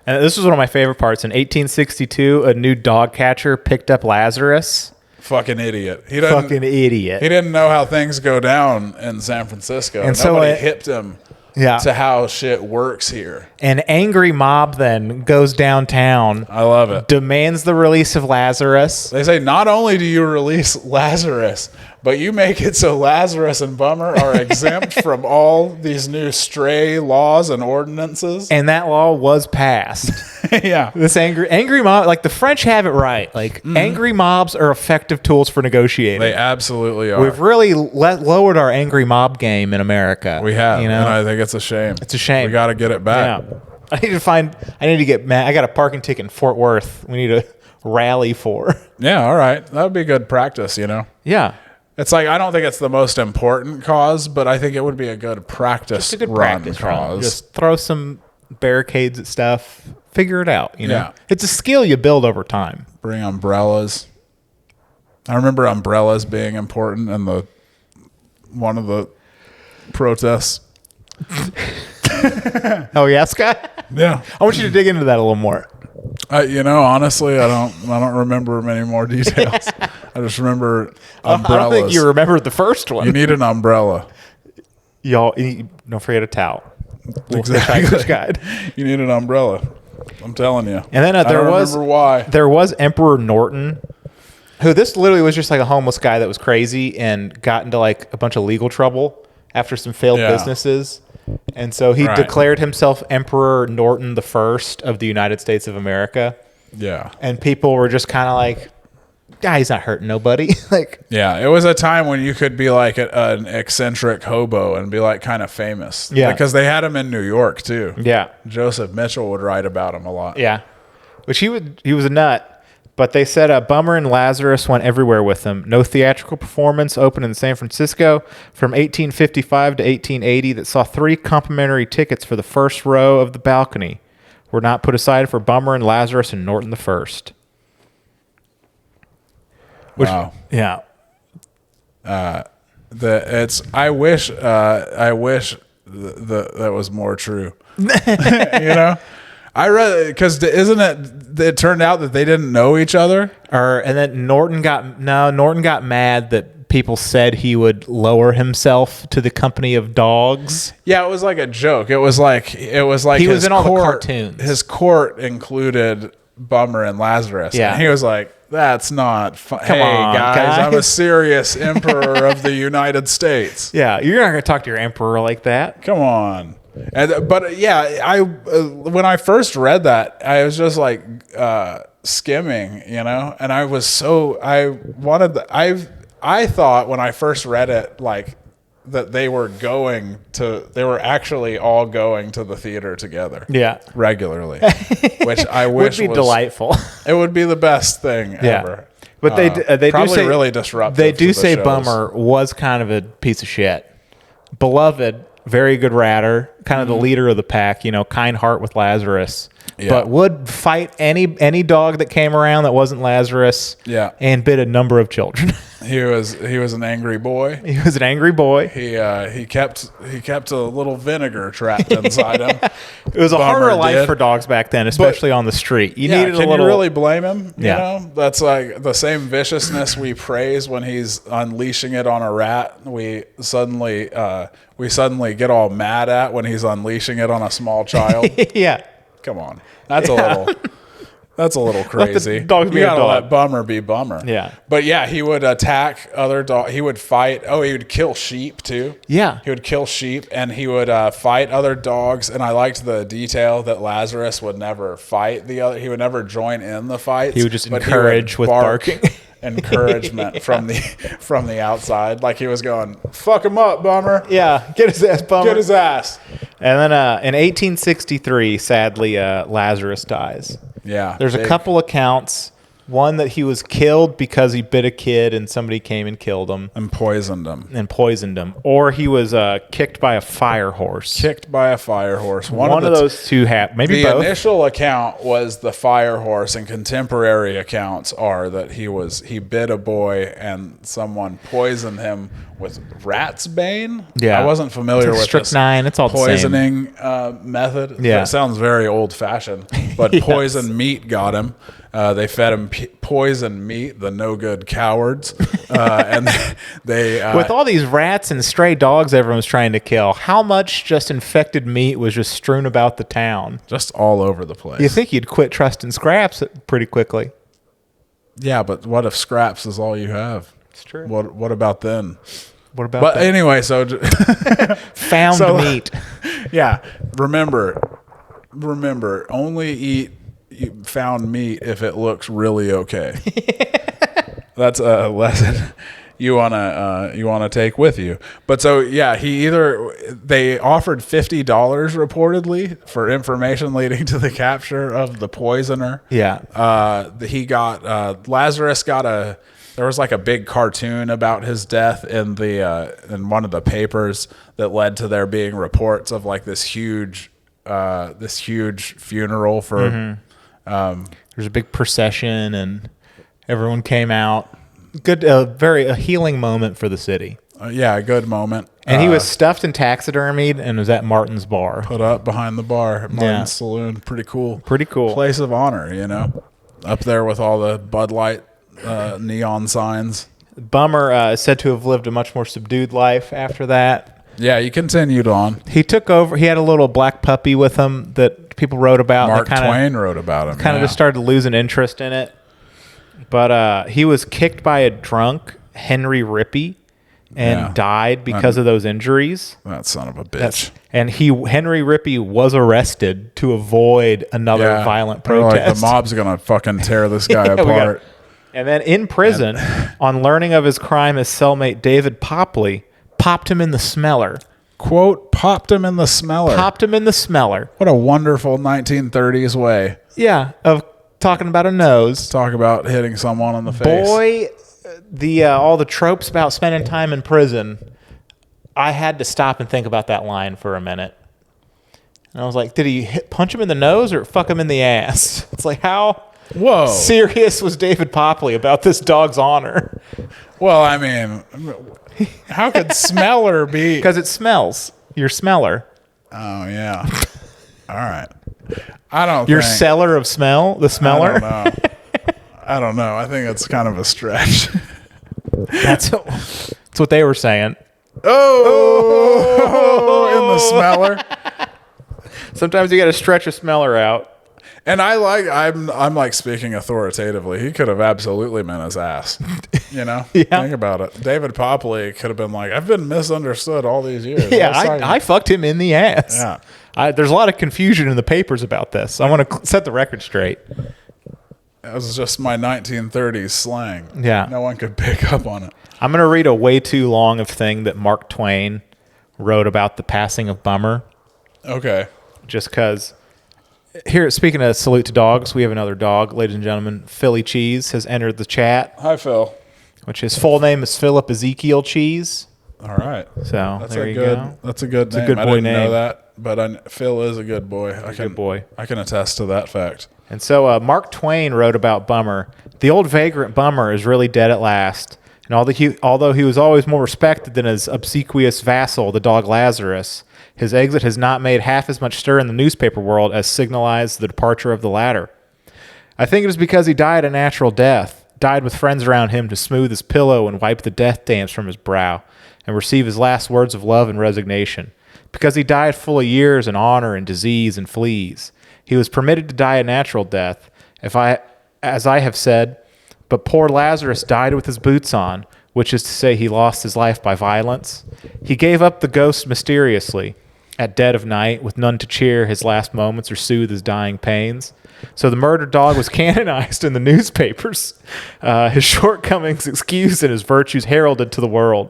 Speaker 2: And this was one of my favorite parts. In 1862, a new dog catcher picked up Lazarus.
Speaker 3: Fucking idiot. He didn't know how things go down in San Francisco.
Speaker 2: And so
Speaker 3: nobody hipped him
Speaker 2: Yeah.
Speaker 3: to how shit works here.
Speaker 2: An angry mob then goes downtown,
Speaker 3: I love it.
Speaker 2: demands the release of Lazarus.
Speaker 3: They say not only do you release Lazarus, but you make it so Lazarus and Bummer are exempt from all these new stray laws and ordinances.
Speaker 2: And that law was passed.
Speaker 3: Yeah.
Speaker 2: This angry mob, like the French have it right. Like angry mobs are effective tools for negotiating.
Speaker 3: They absolutely are.
Speaker 2: We've really lowered our angry mob game in America.
Speaker 3: We have.
Speaker 2: You
Speaker 3: And
Speaker 2: know,
Speaker 3: I think it's a shame.
Speaker 2: It's a shame.
Speaker 3: We got to get it back.
Speaker 2: yeah. I need to get Matt. I got a parking ticket in Fort Worth. We need to rally for.
Speaker 3: Yeah, all right. That would be good practice, you know?
Speaker 2: Yeah.
Speaker 3: It's like, I don't think it's the most important cause, but I think it would be a good practice
Speaker 2: Just a good
Speaker 3: run
Speaker 2: practice
Speaker 3: cause.
Speaker 2: run. Just throw some barricades at stuff. Figure it out, you know?
Speaker 3: Yeah.
Speaker 2: It's a skill you build over time.
Speaker 3: Bring umbrellas. I remember umbrellas being important in one of the protests.
Speaker 2: Oh, yeah, Scott?
Speaker 3: Yeah.
Speaker 2: I want you to dig into that a little more.
Speaker 3: Honestly, I don't remember many more details. I just remember umbrellas.
Speaker 2: I don't think you remember the first one.
Speaker 3: You need an umbrella.
Speaker 2: Y'all, don't forget a towel.
Speaker 3: Exactly.
Speaker 2: Guide.
Speaker 3: You need an umbrella. I'm telling you.
Speaker 2: And then
Speaker 3: remember why.
Speaker 2: There was Emperor Norton, who this literally was just like a homeless guy that was crazy and got into like a bunch of legal trouble after some failed businesses. And so he declared himself Emperor Norton the First of the United States of America.
Speaker 3: Yeah.
Speaker 2: And people were just kind of like, he's not hurting nobody. Like,
Speaker 3: yeah, it was a time when you could be like an eccentric hobo and be like kind of famous.
Speaker 2: Yeah.
Speaker 3: Because they had him in New York too.
Speaker 2: yeah.
Speaker 3: Joseph Mitchell would write about him a lot.
Speaker 2: Yeah. Which he was a nut. But they said Bummer and Lazarus went everywhere with him. No theatrical performance opened in San Francisco from 1855 to 1880 that saw 3 complimentary tickets for the first row of the balcony were not put aside for Bummer and Lazarus and Norton the First.
Speaker 3: Wow.
Speaker 2: Yeah.
Speaker 3: I wish that was more true. You know? I read, because it turned out that they didn't know each other.
Speaker 2: And then Norton got mad that people said he would lower himself to the company of dogs.
Speaker 3: Yeah, it was like a joke. It was like
Speaker 2: he was in all the cartoons.
Speaker 3: His court included Bummer and Lazarus.
Speaker 2: Yeah.
Speaker 3: And he was like, that's not fun.
Speaker 2: Come on, guys.
Speaker 3: I'm a serious emperor of the United States.
Speaker 2: Yeah, you're not going to talk to your emperor like that.
Speaker 3: Come on. But yeah, when I first read that, I was just like skimming, you know, and I thought when I first read it, like that they were actually all going to the theater together.
Speaker 2: Yeah.
Speaker 3: Regularly, which I wish
Speaker 2: would be delightful.
Speaker 3: It would be the best thing ever.
Speaker 2: But they
Speaker 3: probably
Speaker 2: do say
Speaker 3: really disruptive.
Speaker 2: They do
Speaker 3: to the
Speaker 2: say
Speaker 3: shows.
Speaker 2: Bummer was kind of a piece of shit. Beloved, very good ratter, kind of the leader of the pack, you know, kind heart with Lazarus.
Speaker 3: Yeah.
Speaker 2: But would fight any dog that came around that wasn't Lazarus.
Speaker 3: Yeah.
Speaker 2: And bit a number of children.
Speaker 3: He was an angry boy.
Speaker 2: He was an angry boy.
Speaker 3: He kept a little vinegar trapped inside him.
Speaker 2: It was a
Speaker 3: Bummer
Speaker 2: harder life
Speaker 3: did.
Speaker 2: for dogs back then, especially on the street. You needed
Speaker 3: can
Speaker 2: a little.
Speaker 3: you really blame him?
Speaker 2: Yeah.
Speaker 3: You know, that's like the same viciousness we praise when he's unleashing it on a rat. We suddenly get all mad at when he's unleashing it on a small child.
Speaker 2: Yeah.
Speaker 3: Come on, that's a little crazy.
Speaker 2: dogs be
Speaker 3: you
Speaker 2: a
Speaker 3: gotta
Speaker 2: dog.
Speaker 3: let Bummer be Bummer.
Speaker 2: Yeah.
Speaker 3: But yeah, he would attack other dogs. He would fight. Oh, he would kill sheep too.
Speaker 2: Yeah.
Speaker 3: He would kill sheep, and he would fight other dogs. And I liked the detail that Lazarus would never fight the other. He would never join in the fights.
Speaker 2: He would just
Speaker 3: but
Speaker 2: encourage with
Speaker 3: bark
Speaker 2: barking.
Speaker 3: encouragement from the outside, like he was going, "Fuck him up, Bummer."
Speaker 2: Yeah. Get his ass, Bummer.
Speaker 3: Get his ass.
Speaker 2: And then in 1863, sadly, Lazarus dies.
Speaker 3: Yeah.
Speaker 2: There's a couple accounts. One that he was killed because he bit a kid and somebody came and killed him.
Speaker 3: And poisoned him.
Speaker 2: Or he was kicked by a fire horse.
Speaker 3: Kicked by a fire horse.
Speaker 2: One of those two happened. Maybe
Speaker 3: the
Speaker 2: both.
Speaker 3: initial account was the fire horse, and contemporary accounts are that he bit a boy and someone poisoned him with rat's bane.
Speaker 2: Yeah.
Speaker 3: I wasn't familiar with
Speaker 2: strychnine. It's all the same.
Speaker 3: poisoning method.
Speaker 2: Yeah.
Speaker 3: It sounds very old fashioned, but
Speaker 2: Yes.
Speaker 3: poison meat got him. They fed him poison meat, the no good cowards, and they
Speaker 2: With all these rats and stray dogs everyone's trying to kill, how much just infected meat was just strewn about the town?
Speaker 3: just all over the place.
Speaker 2: You think you'd quit trusting scraps pretty quickly?
Speaker 3: Yeah, but what if scraps is all you have?
Speaker 2: It's true.
Speaker 3: What about then?
Speaker 2: What about
Speaker 3: But
Speaker 2: that?
Speaker 3: anyway, so
Speaker 2: Found
Speaker 3: so-
Speaker 2: meat?
Speaker 3: yeah, remember, only eat found meat if it looks really okay. That's a lesson. you wanna take with you. But so yeah, they offered $50 reportedly for information leading to the capture of the poisoner.
Speaker 2: Yeah.
Speaker 3: He got Lazarus got there was like a big cartoon about his death in one of the papers that led to there being reports of like this huge funeral for.
Speaker 2: There's a big procession and everyone came out. Good, a healing moment for the city.
Speaker 3: Yeah, a good moment.
Speaker 2: And he was stuffed and taxidermied and was at Martin's bar.
Speaker 3: Put up behind the bar at Martin's Saloon. Pretty cool.
Speaker 2: Pretty cool.
Speaker 3: Place of honor, up there with all the Bud Light neon signs.
Speaker 2: Bummer is said to have lived a much more subdued life after that.
Speaker 3: Yeah, he continued on.
Speaker 2: He took over. He had a little black puppy with him that people wrote about.
Speaker 3: Mark Twain wrote about him.
Speaker 2: Kind of just started losing interest in it. But he was kicked by a drunk, Henry Rippey, and died because of those injuries.
Speaker 3: That son of a bitch.
Speaker 2: Henry Rippey was arrested to avoid another violent protest.
Speaker 3: Like, the mob's going to fucking tear this guy apart.
Speaker 2: And then in prison, on learning of his crime, his cellmate David Popley popped him in the smeller.
Speaker 3: Quote, popped him in the smeller.
Speaker 2: Popped him in the smeller.
Speaker 3: What a wonderful 1930s way.
Speaker 2: Yeah, of talking about a nose.
Speaker 3: Talk about hitting someone in the face.
Speaker 2: Boy, all the tropes about spending time in prison, I had to stop and think about that line for a minute. And I was like, did he punch him in the nose or fuck him in the ass? It's like, how serious was David Popley about this dog's honor?
Speaker 3: Well, I mean, how could smeller be?
Speaker 2: Because it smells. Your smeller.
Speaker 3: Oh, yeah. All right. I don't
Speaker 2: Your cellar of smell? The smeller?
Speaker 3: I don't know. I think it's kind of a stretch.
Speaker 2: That's what they were saying.
Speaker 3: Oh, in the smeller.
Speaker 2: Sometimes you got to stretch a smeller out.
Speaker 3: And I'm like speaking authoritatively. He could have absolutely meant his ass.
Speaker 2: Yeah.
Speaker 3: Think about it. David Popley could have been like, I've been misunderstood all these years.
Speaker 2: Yeah, I fucked him in the ass.
Speaker 3: Yeah.
Speaker 2: There's a lot of confusion in the papers about this. I want to set the record straight.
Speaker 3: It was just my 1930s slang.
Speaker 2: Yeah.
Speaker 3: No one could pick up on it.
Speaker 2: I'm going to read a way too long of thing that Mark Twain wrote about the passing of Bummer.
Speaker 3: Okay.
Speaker 2: Just because. Here, speaking of salute to dogs, we have another dog, ladies and gentlemen. Philly Cheese has entered the chat.
Speaker 3: Hi, Phil.
Speaker 2: Which his full name is Philip Ezekiel Cheese.
Speaker 3: All right.
Speaker 2: So there you go.
Speaker 3: That's a good name.
Speaker 2: A good boy
Speaker 3: I didn't
Speaker 2: name.
Speaker 3: know that, but Phil is a good boy.
Speaker 2: Good boy.
Speaker 3: I can attest to that fact.
Speaker 2: And so Mark Twain wrote about Bummer. The old vagrant Bummer is really dead at last. And although he was always more respected than his obsequious vassal, the dog Lazarus, his exit has not made half as much stir in the newspaper world as signalized the departure of the latter. I think it is because he died a natural death, died with friends around him to smooth his pillow and wipe the death damps from his brow, and receive his last words of love and resignation. Because he died full of years and honor and disease and fleas. He was permitted to die a natural death, as I have said, but poor Lazarus died with his boots on, which is to say he lost his life by violence. He gave up the ghost mysteriously, at dead of night, with none to cheer his last moments or soothe his dying pains. So the murdered dog was canonized in the newspapers, his shortcomings excused and his virtues heralded to the world.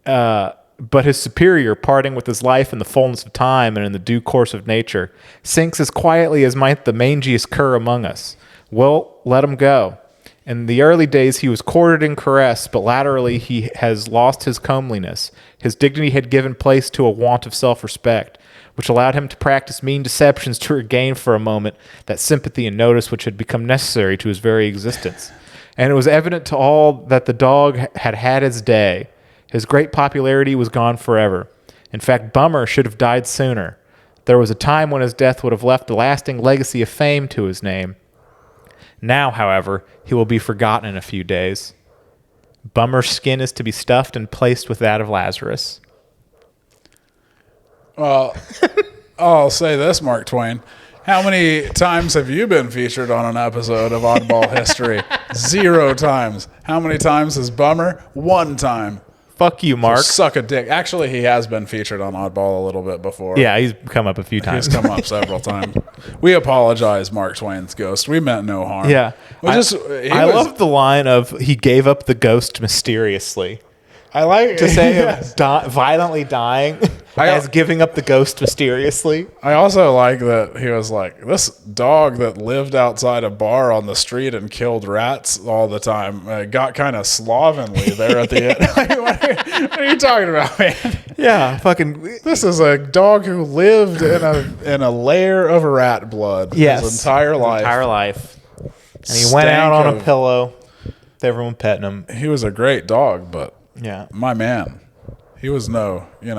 Speaker 2: But his superior, parting with his life in the fullness of time and in the due course of nature, sinks as quietly as might the mangiest cur among us. Well, let him go. In the early days he was courted and caressed, but latterly he has lost his comeliness. His dignity had given place to a want of self-respect, which allowed him to practice mean deceptions to regain for a moment that sympathy and notice which had become necessary to his very existence. And it was evident to all that the dog had had his day. His great popularity was gone forever. In fact, Bummer should have died sooner. There was a time when his death would have left a lasting legacy of fame to his name. Now, however, he will be forgotten in a few days. Bummer's skin is to be stuffed and placed with that of Lazarus.
Speaker 3: Well, I'll say this, Mark Twain. How many times have you been featured on an episode of Oddball History? 0 times. How many times is Bummer? 1 time.
Speaker 2: Fuck you, Mark.
Speaker 3: Suck a dick. Actually, he has been featured on Oddball a little bit before.
Speaker 2: Yeah, he's come up a few times.
Speaker 3: He's come up several times. We apologize, Mark Twain's ghost. We meant no harm.
Speaker 2: Yeah. I love the line of he gave up the ghost mysteriously.
Speaker 3: I like
Speaker 2: To say violently dying as giving up the ghost mysteriously.
Speaker 3: I also like that he was like, this dog that lived outside a bar on the street and killed rats all the time got kind of slovenly there at the end. What are you talking about, man?
Speaker 2: Yeah, fucking.
Speaker 3: This is a dog who lived in a layer of rat blood his entire life.
Speaker 2: And he went out on a pillow with everyone petting him.
Speaker 3: He was a great dog, but
Speaker 2: yeah,
Speaker 3: my man, he was no, he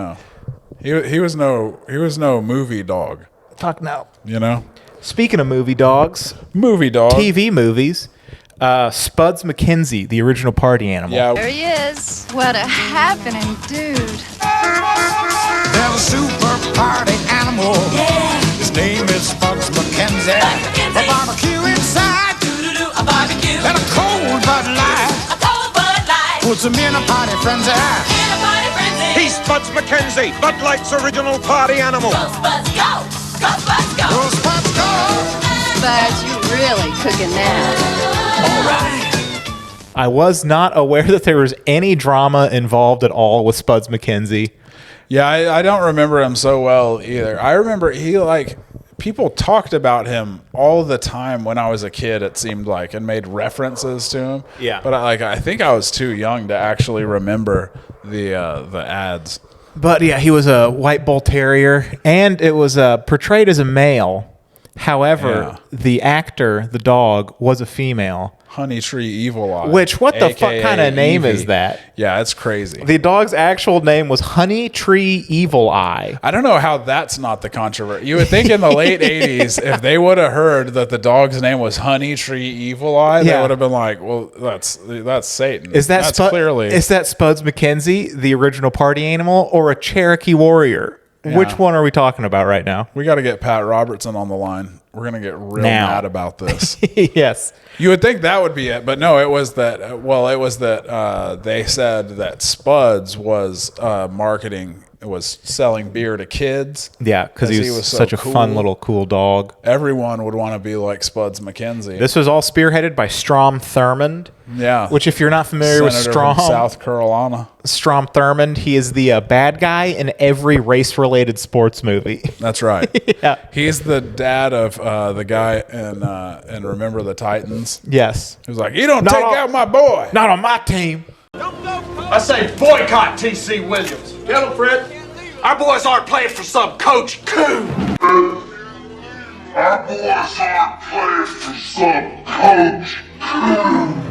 Speaker 3: was no movie dog.
Speaker 2: Fuck no.
Speaker 3: Speaking
Speaker 2: of movie dogs, TV movies, Spuds Mackenzie, the original party animal.
Speaker 3: Yeah.
Speaker 5: There he is. What a happening dude.
Speaker 1: There's a super party animal. Yeah. His name is Spuds Mackenzie. A barbecue inside. A barbecue. And a cold Bud Light. Puts him in a party frenzy.
Speaker 6: He's Spuds Mackenzie, Bud Light's original party animal.
Speaker 5: Go, Spuds, go! Go, Spuds, go!
Speaker 1: Go, Spuds, go!
Speaker 5: Spuds, you really cooking that.
Speaker 1: All right.
Speaker 2: I was not aware that there was any drama involved at all with Spuds Mackenzie.
Speaker 3: Yeah, I don't remember him so well either. I remember people talked about him all the time when I was a kid, it seemed like, and made references to him.
Speaker 2: Yeah.
Speaker 3: But I think I was too young to actually remember the ads.
Speaker 2: But yeah, he was a white bull terrier, and it was portrayed as a male. However, the actor, the dog, was a female.
Speaker 3: Honey Tree Evil Eye.
Speaker 2: Which, what the fuck kind of name is that?
Speaker 3: Yeah, it's crazy.
Speaker 2: The dog's actual name was Honey Tree Evil Eye.
Speaker 3: I don't know how that's not the controversy. You would think in the late 80s, if they would have heard that the dog's name was Honey Tree Evil Eye, they would have been like, well, that's Satan.
Speaker 2: Is that Spuds Mackenzie, the original party animal, or a Cherokee warrior? Yeah. Which one are we talking about right now?
Speaker 3: We got to get Pat Robertson on the line. We're going to get real mad about this.
Speaker 2: Yes.
Speaker 3: You would think that would be it, but no, it was that they said that Spuds was selling beer to kids.
Speaker 2: Yeah, because he was so such a fun little cool dog.
Speaker 3: Everyone would want to be like Spuds Mackenzie.
Speaker 2: This was all spearheaded by Strom Thurmond.
Speaker 3: Yeah.
Speaker 2: Which, if you're not familiar with Strom,
Speaker 3: South Carolina.
Speaker 2: Strom Thurmond, he is the bad guy in every race-related sports movie.
Speaker 3: That's right.
Speaker 2: Yeah.
Speaker 3: He's the dad of the guy in Remember the Titans.
Speaker 2: Yes.
Speaker 3: He was like, you don't take out my boy.
Speaker 2: Not on my team.
Speaker 6: I say boycott T.C. Williams. Tell him, Fred. Our boys aren't playing for some coach coon.
Speaker 7: Our boys aren't playing for some coach coon.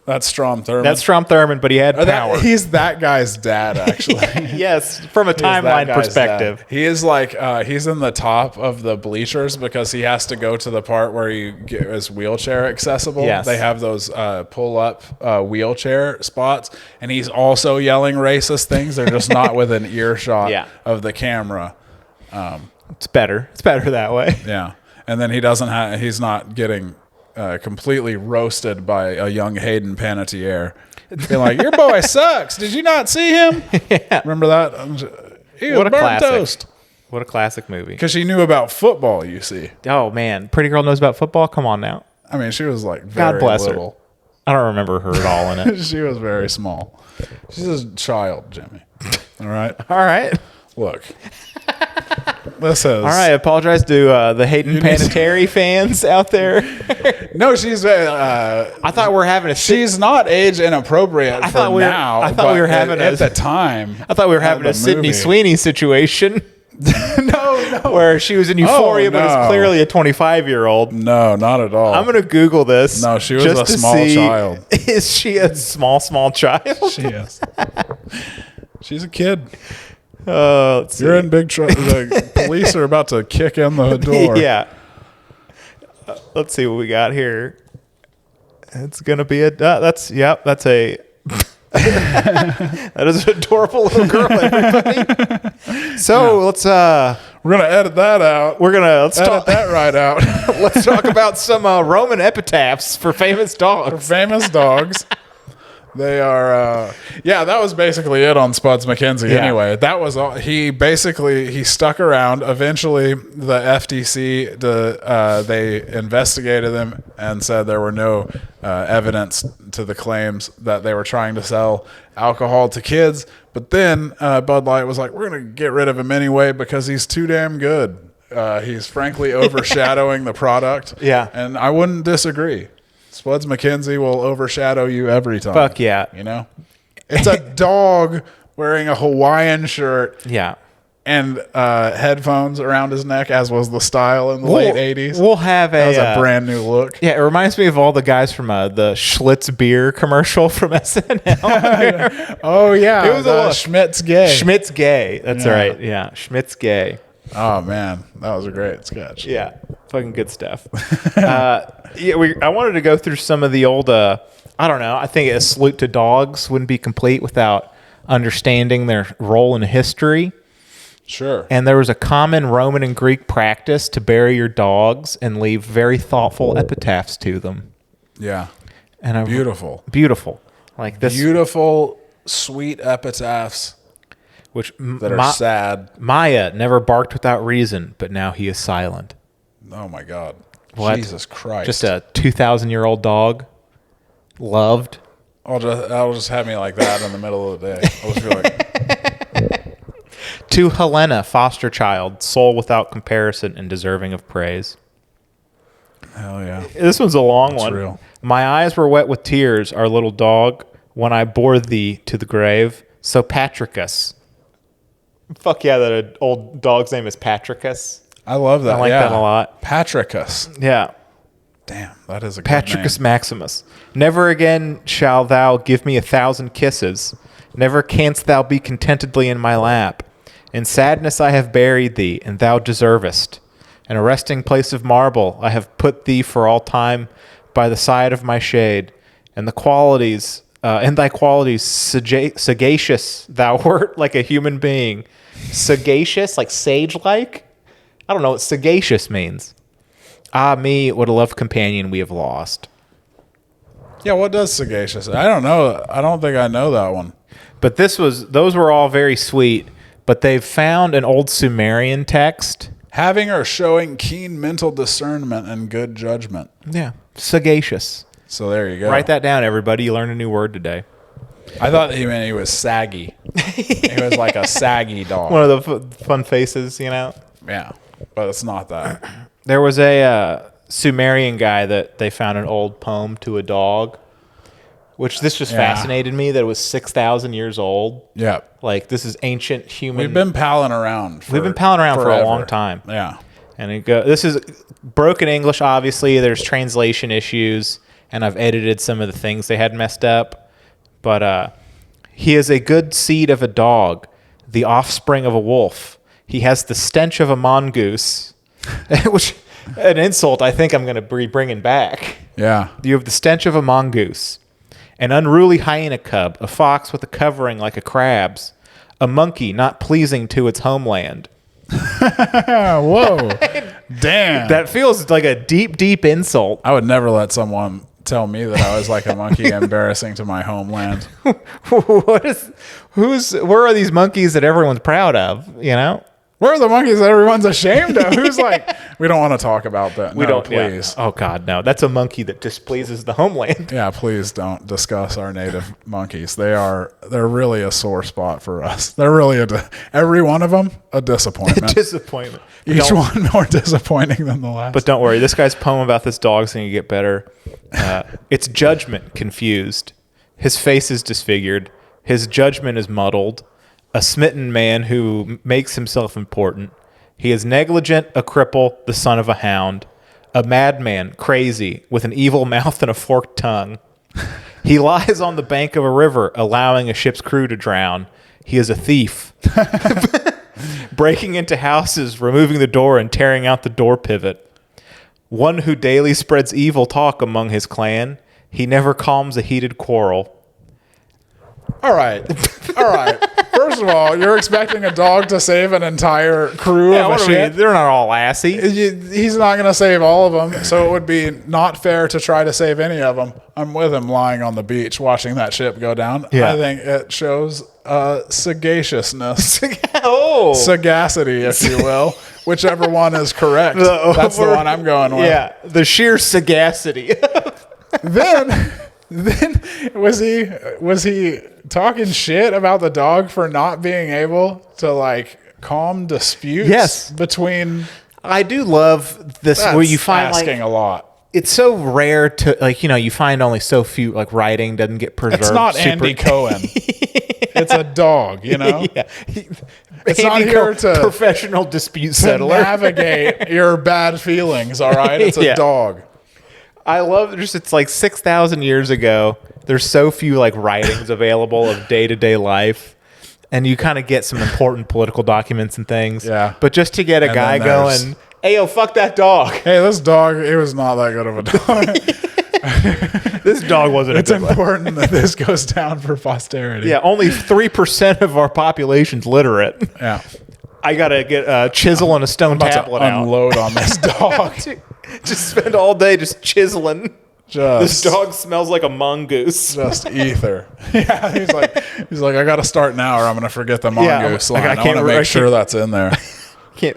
Speaker 3: That's Strom Thurmond.
Speaker 2: That's Strom Thurmond, but he had power.
Speaker 3: He's that guy's dad, actually.
Speaker 2: Yes, from a timeline perspective.
Speaker 3: Dad. He is like, he's in the top of the bleachers because he has to go to the part where he is wheelchair accessible.
Speaker 2: Yes.
Speaker 3: They have those pull-up wheelchair spots, and he's also yelling racist things. They're just not within earshot of the camera.
Speaker 2: It's better. It's better that way.
Speaker 3: Yeah. And then he's not getting completely roasted by a young Hayden Panettiere. Being like, your boy sucks. Did you not see him?
Speaker 2: Yeah.
Speaker 3: Remember that? He was
Speaker 2: What a
Speaker 3: burnt
Speaker 2: classic.
Speaker 3: toast.
Speaker 2: What a classic movie.
Speaker 3: Because she knew about football, you see.
Speaker 2: Oh, man. Pretty Girl Knows About Football? Come on now.
Speaker 3: I mean, she was like very
Speaker 2: God bless
Speaker 3: little.
Speaker 2: her. I don't remember her at all in it.
Speaker 3: She was very small. She's a child, Jimmy. All right?
Speaker 2: All right.
Speaker 3: Look. This is...
Speaker 2: All right. I apologize to the Hayden Panettiere fans out there.
Speaker 3: No, she's...
Speaker 2: I thought we were having a...
Speaker 3: She's not age inappropriate
Speaker 2: I thought we were having
Speaker 3: at the time.
Speaker 2: I thought we were having a Sydney Sweeney situation.
Speaker 3: No.
Speaker 2: Where she was in Euphoria, but is clearly a 25-year-old.
Speaker 3: No, not at all.
Speaker 2: I'm going to Google this.
Speaker 3: No, she was a small child.
Speaker 2: Is she a small child?
Speaker 3: She is. She's a kid.
Speaker 2: Let's see.
Speaker 3: You're in big trouble. The police are about to kick in the door.
Speaker 2: Yeah. Let's see what we got here. It's going to be that's a... that is an adorable little girl, everybody. So let's...
Speaker 3: We're gonna edit that out.
Speaker 2: Let's
Speaker 3: Edit
Speaker 2: talk
Speaker 3: that right out.
Speaker 2: let's talk about some Roman epitaphs for famous dogs.
Speaker 3: Famous dogs. They are, that was basically it on Spuds Mackenzie.
Speaker 2: Yeah.
Speaker 3: Anyway, that was all. He stuck around. Eventually, the FTC, they investigated him and said there were no evidence to the claims that they were trying to sell alcohol to kids. But then Bud Light was like, we're going to get rid of him anyway because he's too damn good. He's frankly overshadowing the product.
Speaker 2: Yeah.
Speaker 3: And I wouldn't disagree. Spuds Mackenzie will overshadow you every time.
Speaker 2: Fuck yeah.
Speaker 3: You know? It's a dog wearing a Hawaiian shirt
Speaker 2: Yeah.
Speaker 3: and headphones around his neck, as was the style in the late 80s.
Speaker 2: We'll have
Speaker 3: That was a brand new look.
Speaker 2: Yeah, it reminds me of all the guys from the Schlitz beer commercial from SNL.
Speaker 3: Oh, yeah.
Speaker 2: It was a look.
Speaker 3: Schmidt's gay.
Speaker 2: Schmidt's gay. That's
Speaker 3: Yeah.
Speaker 2: right. Yeah, Schmidt's gay.
Speaker 3: Oh, man. That was a great sketch.
Speaker 2: Yeah, fucking good stuff. I wanted to go through some of the old. I don't know. I think a salute to dogs wouldn't be complete without understanding their role in history.
Speaker 3: Sure.
Speaker 2: And there was a common Roman and Greek practice to bury your dogs and leave very thoughtful epitaphs to them.
Speaker 3: Yeah.
Speaker 2: And
Speaker 3: Beautiful.
Speaker 2: beautiful, like this,
Speaker 3: Beautiful, sweet epitaphs
Speaker 2: which
Speaker 3: that are sad.
Speaker 2: Maya never barked without reason, but now he is silent.
Speaker 3: Oh, my God.
Speaker 2: What?
Speaker 3: Jesus Christ.
Speaker 2: Just a 2,000-year-old dog, loved.
Speaker 3: I'll just have me like that in the middle of the day. I'll just be like,
Speaker 2: To Helena, foster child, soul without comparison and deserving of praise.
Speaker 3: hell yeah.
Speaker 2: This one's a long one.
Speaker 3: real.
Speaker 2: My eyes were wet with tears, our little dog, when I bore thee to the grave. So Patricus. Fuck yeah, that old dog's name is Patricus.
Speaker 3: I love that.
Speaker 2: I like that a lot.
Speaker 3: Patricus.
Speaker 2: Yeah.
Speaker 3: Damn, that is a good
Speaker 2: Patricus
Speaker 3: name.
Speaker 2: Maximus. Never again shall thou give me 1,000 kisses. Never canst thou be contentedly in my lap. In sadness I have buried thee, and thou deservest. In a resting place of marble I have put thee for all time by the side of my shade. And the qualities, in thy qualities, sagacious thou wert like a human being. Sagacious, like sage-like? I don't know what sagacious means. Ah, me, what a loved companion we have lost.
Speaker 3: Yeah, what does sagacious? I don't know. I don't think I know that one.
Speaker 2: But those were all very sweet, but they've found an old Sumerian text.
Speaker 3: Having or showing keen mental discernment and good judgment.
Speaker 2: Yeah. Sagacious.
Speaker 3: So there you go.
Speaker 2: Write that down, everybody. You learned a new word today.
Speaker 3: I thought he meant he was saggy. He was like a saggy dog.
Speaker 2: One of the fun faces, you know?
Speaker 3: Yeah, but it's not that.
Speaker 2: There was a Sumerian guy that they found an old poem to a dog, which this just fascinated me that it was 6,000 years old.
Speaker 3: Yeah.
Speaker 2: Like, this is ancient human.
Speaker 3: We've been palling around for
Speaker 2: We've been palling around
Speaker 3: forever.
Speaker 2: for a long time.
Speaker 3: Yeah.
Speaker 2: And this is broken English, obviously. There's translation issues, and I've edited some of the things they had messed up. But he is a good seed of a dog, the offspring of a wolf. He has the stench of a mongoose, which an insult I think I'm going to be bringing back.
Speaker 3: Yeah.
Speaker 2: You have the stench of a mongoose, an unruly hyena cub, a fox with a covering like a crab's, a monkey not pleasing to its homeland.
Speaker 3: Whoa. Damn.
Speaker 2: That feels like a deep, deep insult.
Speaker 3: I would never let someone tell me that I was like a monkey embarrassing to my homeland.
Speaker 2: Where are these monkeys that everyone's proud of, you know?
Speaker 3: Where are the monkeys that everyone's ashamed of? Who's like, we don't want to talk about that.
Speaker 2: We
Speaker 3: No,
Speaker 2: don't, yeah.
Speaker 3: please.
Speaker 2: Oh God, no. That's a monkey that displeases the homeland.
Speaker 3: Yeah, please don't discuss our native monkeys. They're really a sore spot for us. They're really every one of them a disappointment.
Speaker 2: Disappointment.
Speaker 3: Each one more disappointing than the last.
Speaker 2: But don't worry, this guy's poem about this dog's going to get better. It's judgment confused. His face is disfigured. His judgment is muddled. A smitten man who makes himself important. He is negligent, a cripple, the son of a hound. A madman, crazy, with an evil mouth and a forked tongue. He lies on the bank of a river, allowing a ship's crew to drown. He is a thief. Breaking into houses, removing the door and tearing out the door pivot. One who daily spreads evil talk among his clan. He never calms a heated quarrel.
Speaker 3: All right. First of all, you're expecting a dog to save an entire crew of a ship.
Speaker 2: They're not all assy.
Speaker 3: He's not going to save all of them, so it would be not fair to try to save any of them. I'm with him lying on the beach watching that ship go down.
Speaker 2: Yeah.
Speaker 3: I think it shows sagaciousness.
Speaker 2: Oh.
Speaker 3: Sagacity, if you will. Whichever one is correct. That's the one I'm going with.
Speaker 2: Yeah, the sheer sagacity.
Speaker 3: Then was he talking shit about the dog for not being able to like calm disputes?
Speaker 2: Yes.
Speaker 3: Between.
Speaker 2: I do love this where you find
Speaker 3: asking a lot.
Speaker 2: It's so rare to like you find only so few like writing doesn't get preserved.
Speaker 3: It's not Andy Cohen. It's a dog, Yeah. It's
Speaker 2: Andy
Speaker 3: not here to
Speaker 2: professional dispute
Speaker 3: to
Speaker 2: settler.
Speaker 3: navigate your bad feelings. All right, it's a dog.
Speaker 2: I love it's like 6,000 years ago. There's so few like writings available of day-to-day life. And you kind of get some important political documents and things.
Speaker 3: Yeah.
Speaker 2: But just to get a guy going, hey, yo, fuck that dog.
Speaker 3: Hey, this dog, it was not that good of a dog.
Speaker 2: This dog wasn't
Speaker 3: It's
Speaker 2: a good one.
Speaker 3: important that this goes down for posterity.
Speaker 2: Yeah, only 3% of our population's literate.
Speaker 3: Yeah.
Speaker 2: I got to get a chisel and a stone
Speaker 3: About
Speaker 2: tablet
Speaker 3: to
Speaker 2: out.
Speaker 3: unload on this dog.
Speaker 2: Just spend all day just chiseling. This
Speaker 3: Just,
Speaker 2: dog smells like a mongoose.
Speaker 3: just ether. Yeah, he's like, I got to start now, or I'm going to forget the mongoose line. I want to make sure that's in there.
Speaker 2: You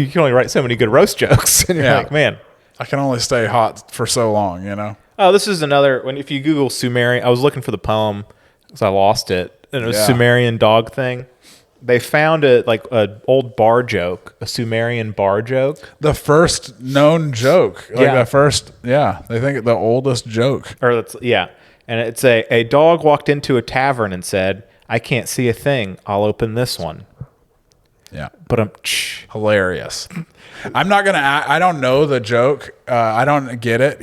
Speaker 2: can only write so many good roast jokes, and you're like, man,
Speaker 3: I can only stay hot for so long,
Speaker 2: Oh, this is another. If you Google Sumerian, I was looking for the poem because I lost it, and it was Sumerian dog thing. They found it like an old bar joke, a Sumerian bar joke.
Speaker 3: The first known joke. They think the oldest joke.
Speaker 2: And it's a dog walked into a tavern and said, I can't see a thing. I'll open this one.
Speaker 3: Yeah.
Speaker 2: But
Speaker 3: hilarious. I'm not going to, I don't know the joke. I don't get it,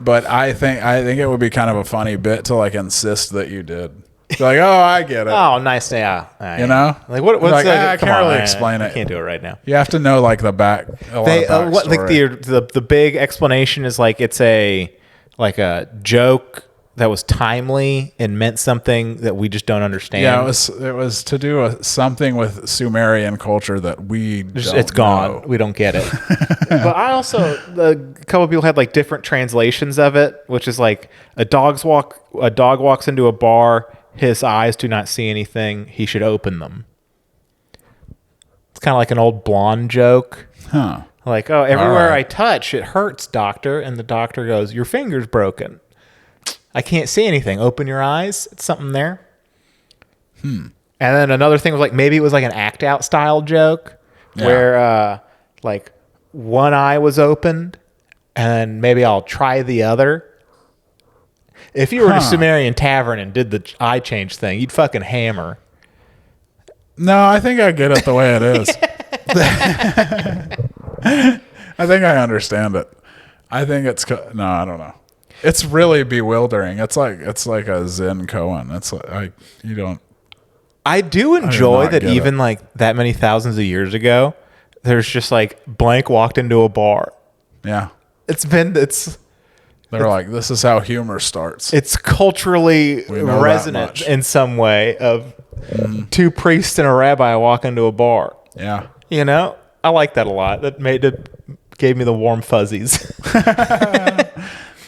Speaker 3: but I think it would be kind of a funny bit to like insist that you did. Like, oh, I get it.
Speaker 2: Oh, nice. Yeah. Like what's
Speaker 3: like,
Speaker 2: the,
Speaker 3: I can't really explain it.
Speaker 2: I can't do it right now.
Speaker 3: You have to know like the back.
Speaker 2: The big explanation is like it's a joke that was timely and meant something that we just don't understand.
Speaker 3: Yeah, it was to do something with Sumerian culture that it's
Speaker 2: gone.
Speaker 3: Know.
Speaker 2: We don't get it. But I also a couple of people had like different translations of it, which is like a dog walks into a bar. His eyes do not see anything. He should open them. It's kind of like an old blonde joke.
Speaker 3: Huh.
Speaker 2: Like, oh, everywhere I touch, it hurts, doctor. And the doctor goes, your finger's broken. I can't see anything. Open your eyes. It's something there. And then another thing was like, maybe it was like an act out style joke where like one eye was opened and maybe I'll try the other. If you were in a Sumerian tavern and did the eye change thing, you'd fucking hammer.
Speaker 3: No, I think I get it the way it is. I think I understand it. I think it's no, I don't know. It's really bewildering. It's like a Zen koan. It's like you don't.
Speaker 2: I do enjoy that even like that many thousands of years ago, there's just like blank walked into a bar.
Speaker 3: Yeah,
Speaker 2: They're
Speaker 3: like, this is how humor starts.
Speaker 2: It's culturally resonant in some way of two priests and a rabbi walk into a bar.
Speaker 3: Yeah.
Speaker 2: I like that a lot. That gave me the warm fuzzies.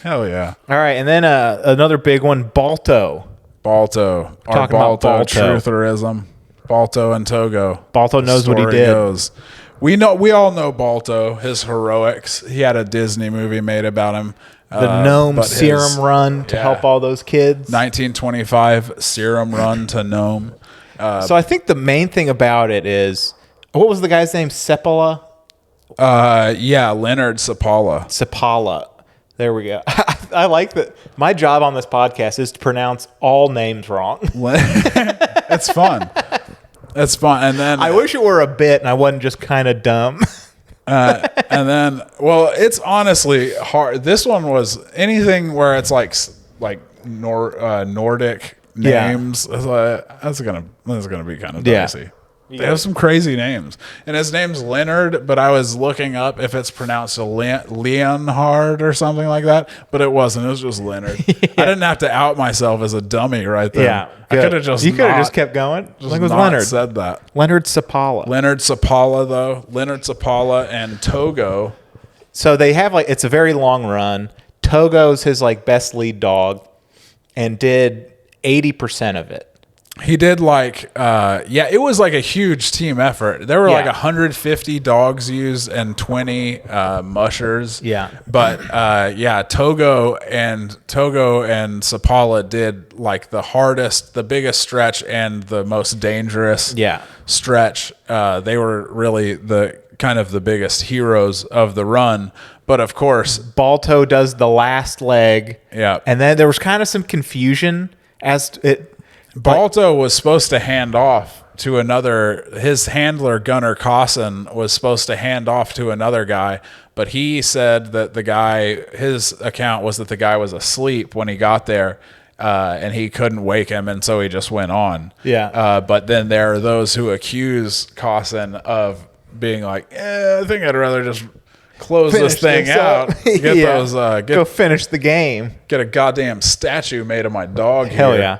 Speaker 3: Hell yeah.
Speaker 2: All right. And then another big one, Balto.
Speaker 3: Balto. Our Balto trutherism. Balto and Togo.
Speaker 2: Balto knows what he did. Goes.
Speaker 3: We all know Balto, his heroics. He had a Disney movie made about him.
Speaker 2: The Gnome Serum Run to help all those kids.
Speaker 3: 1925 Serum Run to Gnome.
Speaker 2: So I think the main thing about it is, what was the guy's name? Seppala?
Speaker 3: Leonard Seppala.
Speaker 2: Seppala. There we go. I like that. My job on this podcast is to pronounce all names wrong.
Speaker 3: It's fun. It's fun. And then
Speaker 2: I wish it were a bit and I wasn't just kind of dumb.
Speaker 3: And then, well, it's honestly hard. This one was anything where it's like Nordic names. That's gonna be kind of dicey. They have some crazy names. And his name's Leonard, but I was looking up if it's pronounced Leonhard or something like that, but it wasn't. It was just Leonard. I didn't have to out myself as a dummy right there.
Speaker 2: Yeah.
Speaker 3: I could have just
Speaker 2: You could have just kept going.
Speaker 3: just
Speaker 2: Like it was
Speaker 3: not
Speaker 2: Leonard.
Speaker 3: said that.
Speaker 2: Leonard Sapala.
Speaker 3: Leonard Sapala, though. Leonard Sapala and Togo.
Speaker 2: So they have it's a very long run. Togo's his best lead dog and did 80% of it.
Speaker 3: He did it was like a huge team effort. There were like 150 dogs used and 20 mushers.
Speaker 2: Yeah.
Speaker 3: But Togo and Sapala did like the hardest, the biggest stretch and the most dangerous stretch. They were really the kind of the biggest heroes of the run. But of course,
Speaker 2: Balto does the last leg.
Speaker 3: Yeah.
Speaker 2: And then there was kind of some confusion as to it.
Speaker 3: Balto was supposed to hand off to his handler, Gunnar Cosson, was supposed to hand off to another guy, but he said that his account was that the guy was asleep when he got there, and he couldn't wake him, and so he just went on.
Speaker 2: Yeah.
Speaker 3: But then there are those who accuse Cosson of being like, I think I'd rather just close this thing out.
Speaker 2: Go finish the game.
Speaker 3: Get a goddamn statue made of my dog here.
Speaker 2: Hell yeah.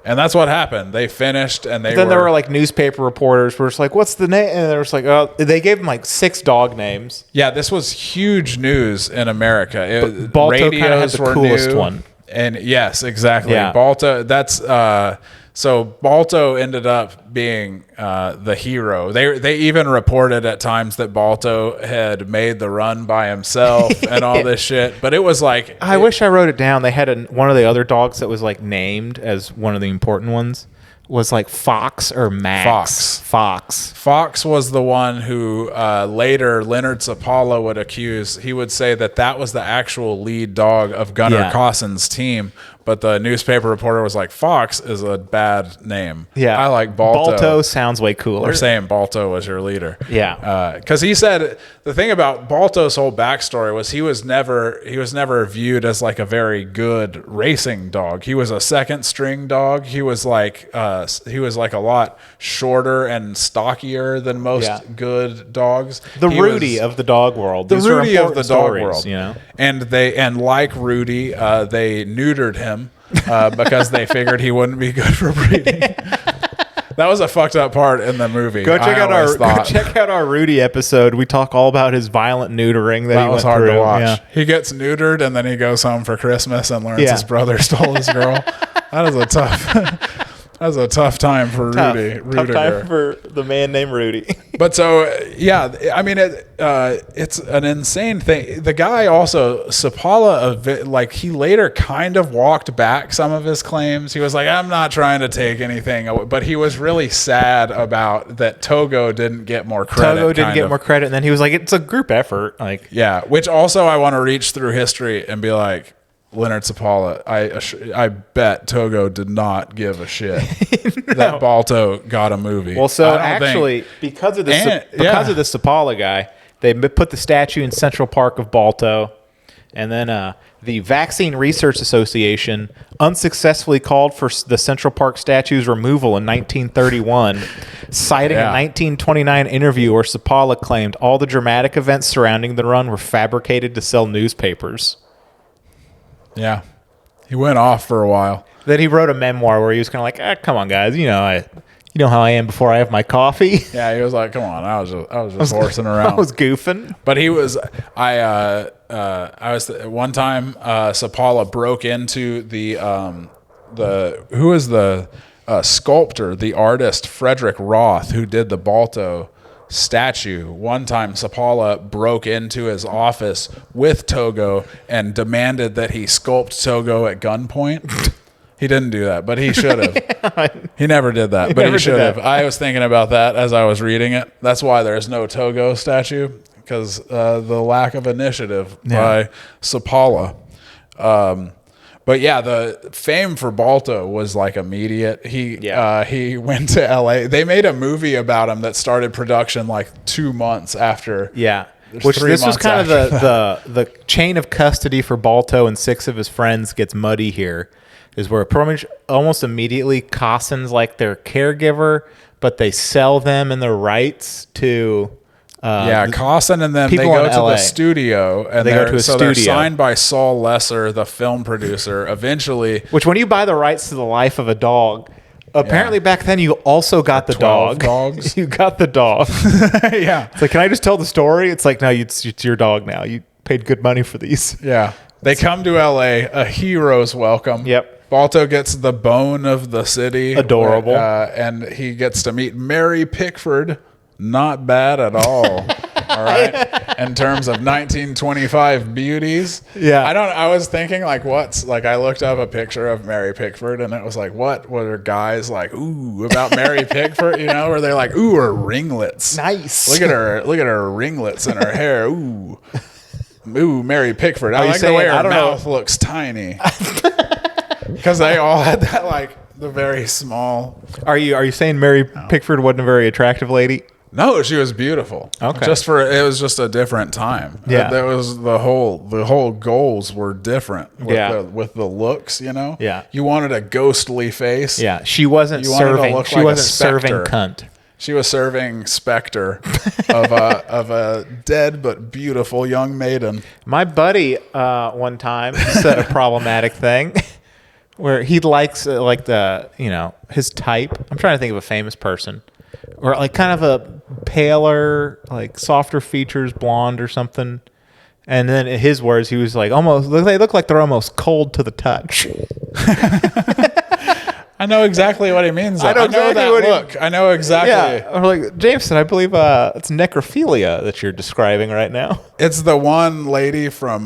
Speaker 3: And that's what happened. They finished, and
Speaker 2: then there were newspaper reporters who were just like, "What's the name?" And they were just like, "Oh," they gave him 6 dog names.
Speaker 3: Yeah, this was huge news in America.
Speaker 2: Balto kind of had the coolest one.
Speaker 3: And yes, exactly.
Speaker 2: Yeah.
Speaker 3: Balto. So Balto ended up being the hero. They even reported at times that Balto had made the run by himself and all this shit. But it was
Speaker 2: I wish I wrote it down. They had one of the other dogs that was named as one of the important ones was Fox or Max. Fox
Speaker 3: was the one who later Leonard Sapala would accuse. He would say that was the actual lead dog of Gunnar Cosson's team. But the newspaper reporter was like, Fox is a bad name.
Speaker 2: Yeah.
Speaker 3: I like Balto.
Speaker 2: Balto sounds way cooler.
Speaker 3: We're saying Balto was your leader.
Speaker 2: Yeah.
Speaker 3: Because he said the thing about Balto's whole backstory was he was never viewed as a very good racing dog. He was a second string dog. He was a lot shorter and stockier than most good dogs.
Speaker 2: Rudy of the dog world.
Speaker 3: The Rudy of the dog world.
Speaker 2: You know?
Speaker 3: And like Rudy, they neutered him. Because they figured he wouldn't be good for breeding. That was a fucked up part in the movie.
Speaker 2: Go check out our Rudy episode. We talk all about his violent neutering that he
Speaker 3: was
Speaker 2: went
Speaker 3: hard
Speaker 2: through.
Speaker 3: to watch.
Speaker 2: Yeah.
Speaker 3: He gets neutered and then he goes home for Christmas and learns his brother stole his girl. That is a tough. That was a tough time for Rudy.
Speaker 2: Tough time for the man named Rudy.
Speaker 3: But I mean, it's an insane thing. The guy also, Sapala, he later kind of walked back some of his claims. He was like, I'm not trying to take anything away. But he was really sad about that Togo didn't get more credit.
Speaker 2: More credit. And then he was like, it's a group effort.
Speaker 3: Yeah, which also I want to reach through history and be like, Leonard Sapala, I bet Togo did not give a shit that Balto got a movie.
Speaker 2: Well, so actually, because of the Sapala guy, they put the statue in Central Park of Balto, and then the Vaccine Research Association unsuccessfully called for the Central Park statue's removal in 1931, citing a 1929 interview where Sapala claimed all the dramatic events surrounding the run were fabricated to sell newspapers.
Speaker 3: Yeah. He went off for a while.
Speaker 2: Then he wrote a memoir where he was kind of like, come on, guys. You know how I am before I have my coffee.
Speaker 3: Yeah, he was like, come on. I was just horsing around.
Speaker 2: I was goofing.
Speaker 3: But he was, one time, Sapala broke into who is the sculptor, the artist, Frederick Roth, who did the Balto statue. One time Sapala broke into his office with Togo and demanded that he sculpt Togo at gunpoint. He didn't do that, but he should have. He never did that, but he should have. I was thinking about that as I was reading it. That's why there's no Togo statue, because the lack of initiative by Sapala. But yeah, the fame for Balto was immediate. He went to LA. They made a movie about him that started production 2 months after.
Speaker 2: Yeah. Which this was kind of the chain of custody for Balto and 6 of his friends gets muddy here, is where pretty much almost immediately Cosson's their caregiver, but they sell them and their rights to.
Speaker 3: Costin and them, they
Speaker 2: people
Speaker 3: go
Speaker 2: in
Speaker 3: to
Speaker 2: LA.
Speaker 3: the studio, and
Speaker 2: They go to a
Speaker 3: they're
Speaker 2: studio.
Speaker 3: signed by Saul Lesser, the film producer. Eventually,
Speaker 2: Which, when you buy the rights to the life of a dog, apparently back then you also got the
Speaker 3: 12
Speaker 2: dog.
Speaker 3: dogs.
Speaker 2: You got the dog.
Speaker 3: yeah,
Speaker 2: It's like, can I just tell the story? It's like, no, it's your dog now. You paid good money for these.
Speaker 3: yeah. They come to LA, a hero's welcome.
Speaker 2: Yep.
Speaker 3: Balto gets the bone of the city.
Speaker 2: Adorable.
Speaker 3: And he gets to meet Mary Pickford. Not bad at all. All right. In terms of 1925 beauties.
Speaker 2: Yeah.
Speaker 3: I was thinking like I looked up a picture of Mary Pickford and it was like, what were guys like, ooh, about Mary Pickford, where they're like, ooh, her ringlets.
Speaker 2: Nice.
Speaker 3: Look at her ringlets and her hair. Ooh. Ooh, Mary Pickford. I
Speaker 2: you
Speaker 3: like the way
Speaker 2: saying- I
Speaker 3: her
Speaker 2: don't know.
Speaker 3: mouth looks tiny. Because they all had that the very small.
Speaker 2: Are you saying Mary Pickford wasn't a very attractive lady?
Speaker 3: No, she was beautiful.
Speaker 2: Okay.
Speaker 3: It was just a different time.
Speaker 2: Yeah.
Speaker 3: That was the whole goals were different with the looks,
Speaker 2: Yeah.
Speaker 3: You wanted a ghostly face.
Speaker 2: Yeah, she wasn't
Speaker 3: You wanted to
Speaker 2: serving.
Speaker 3: look
Speaker 2: She
Speaker 3: like a
Speaker 2: wasn't serving
Speaker 3: specter.
Speaker 2: cunt.
Speaker 3: She was serving specter of a dead but beautiful young maiden.
Speaker 2: My buddy one time said a problematic thing where he likes his type. I'm trying to think of a famous person, or like kind of a paler, like softer features, blonde or something. And then in his words, he was like, they look like they're almost cold to the touch.
Speaker 3: I know exactly what he means.
Speaker 2: I know exactly
Speaker 3: that
Speaker 2: what he-
Speaker 3: look. I know exactly.
Speaker 2: Yeah, or like Jameson, I believe it's necrophilia that you're describing right now.
Speaker 3: It's the one lady from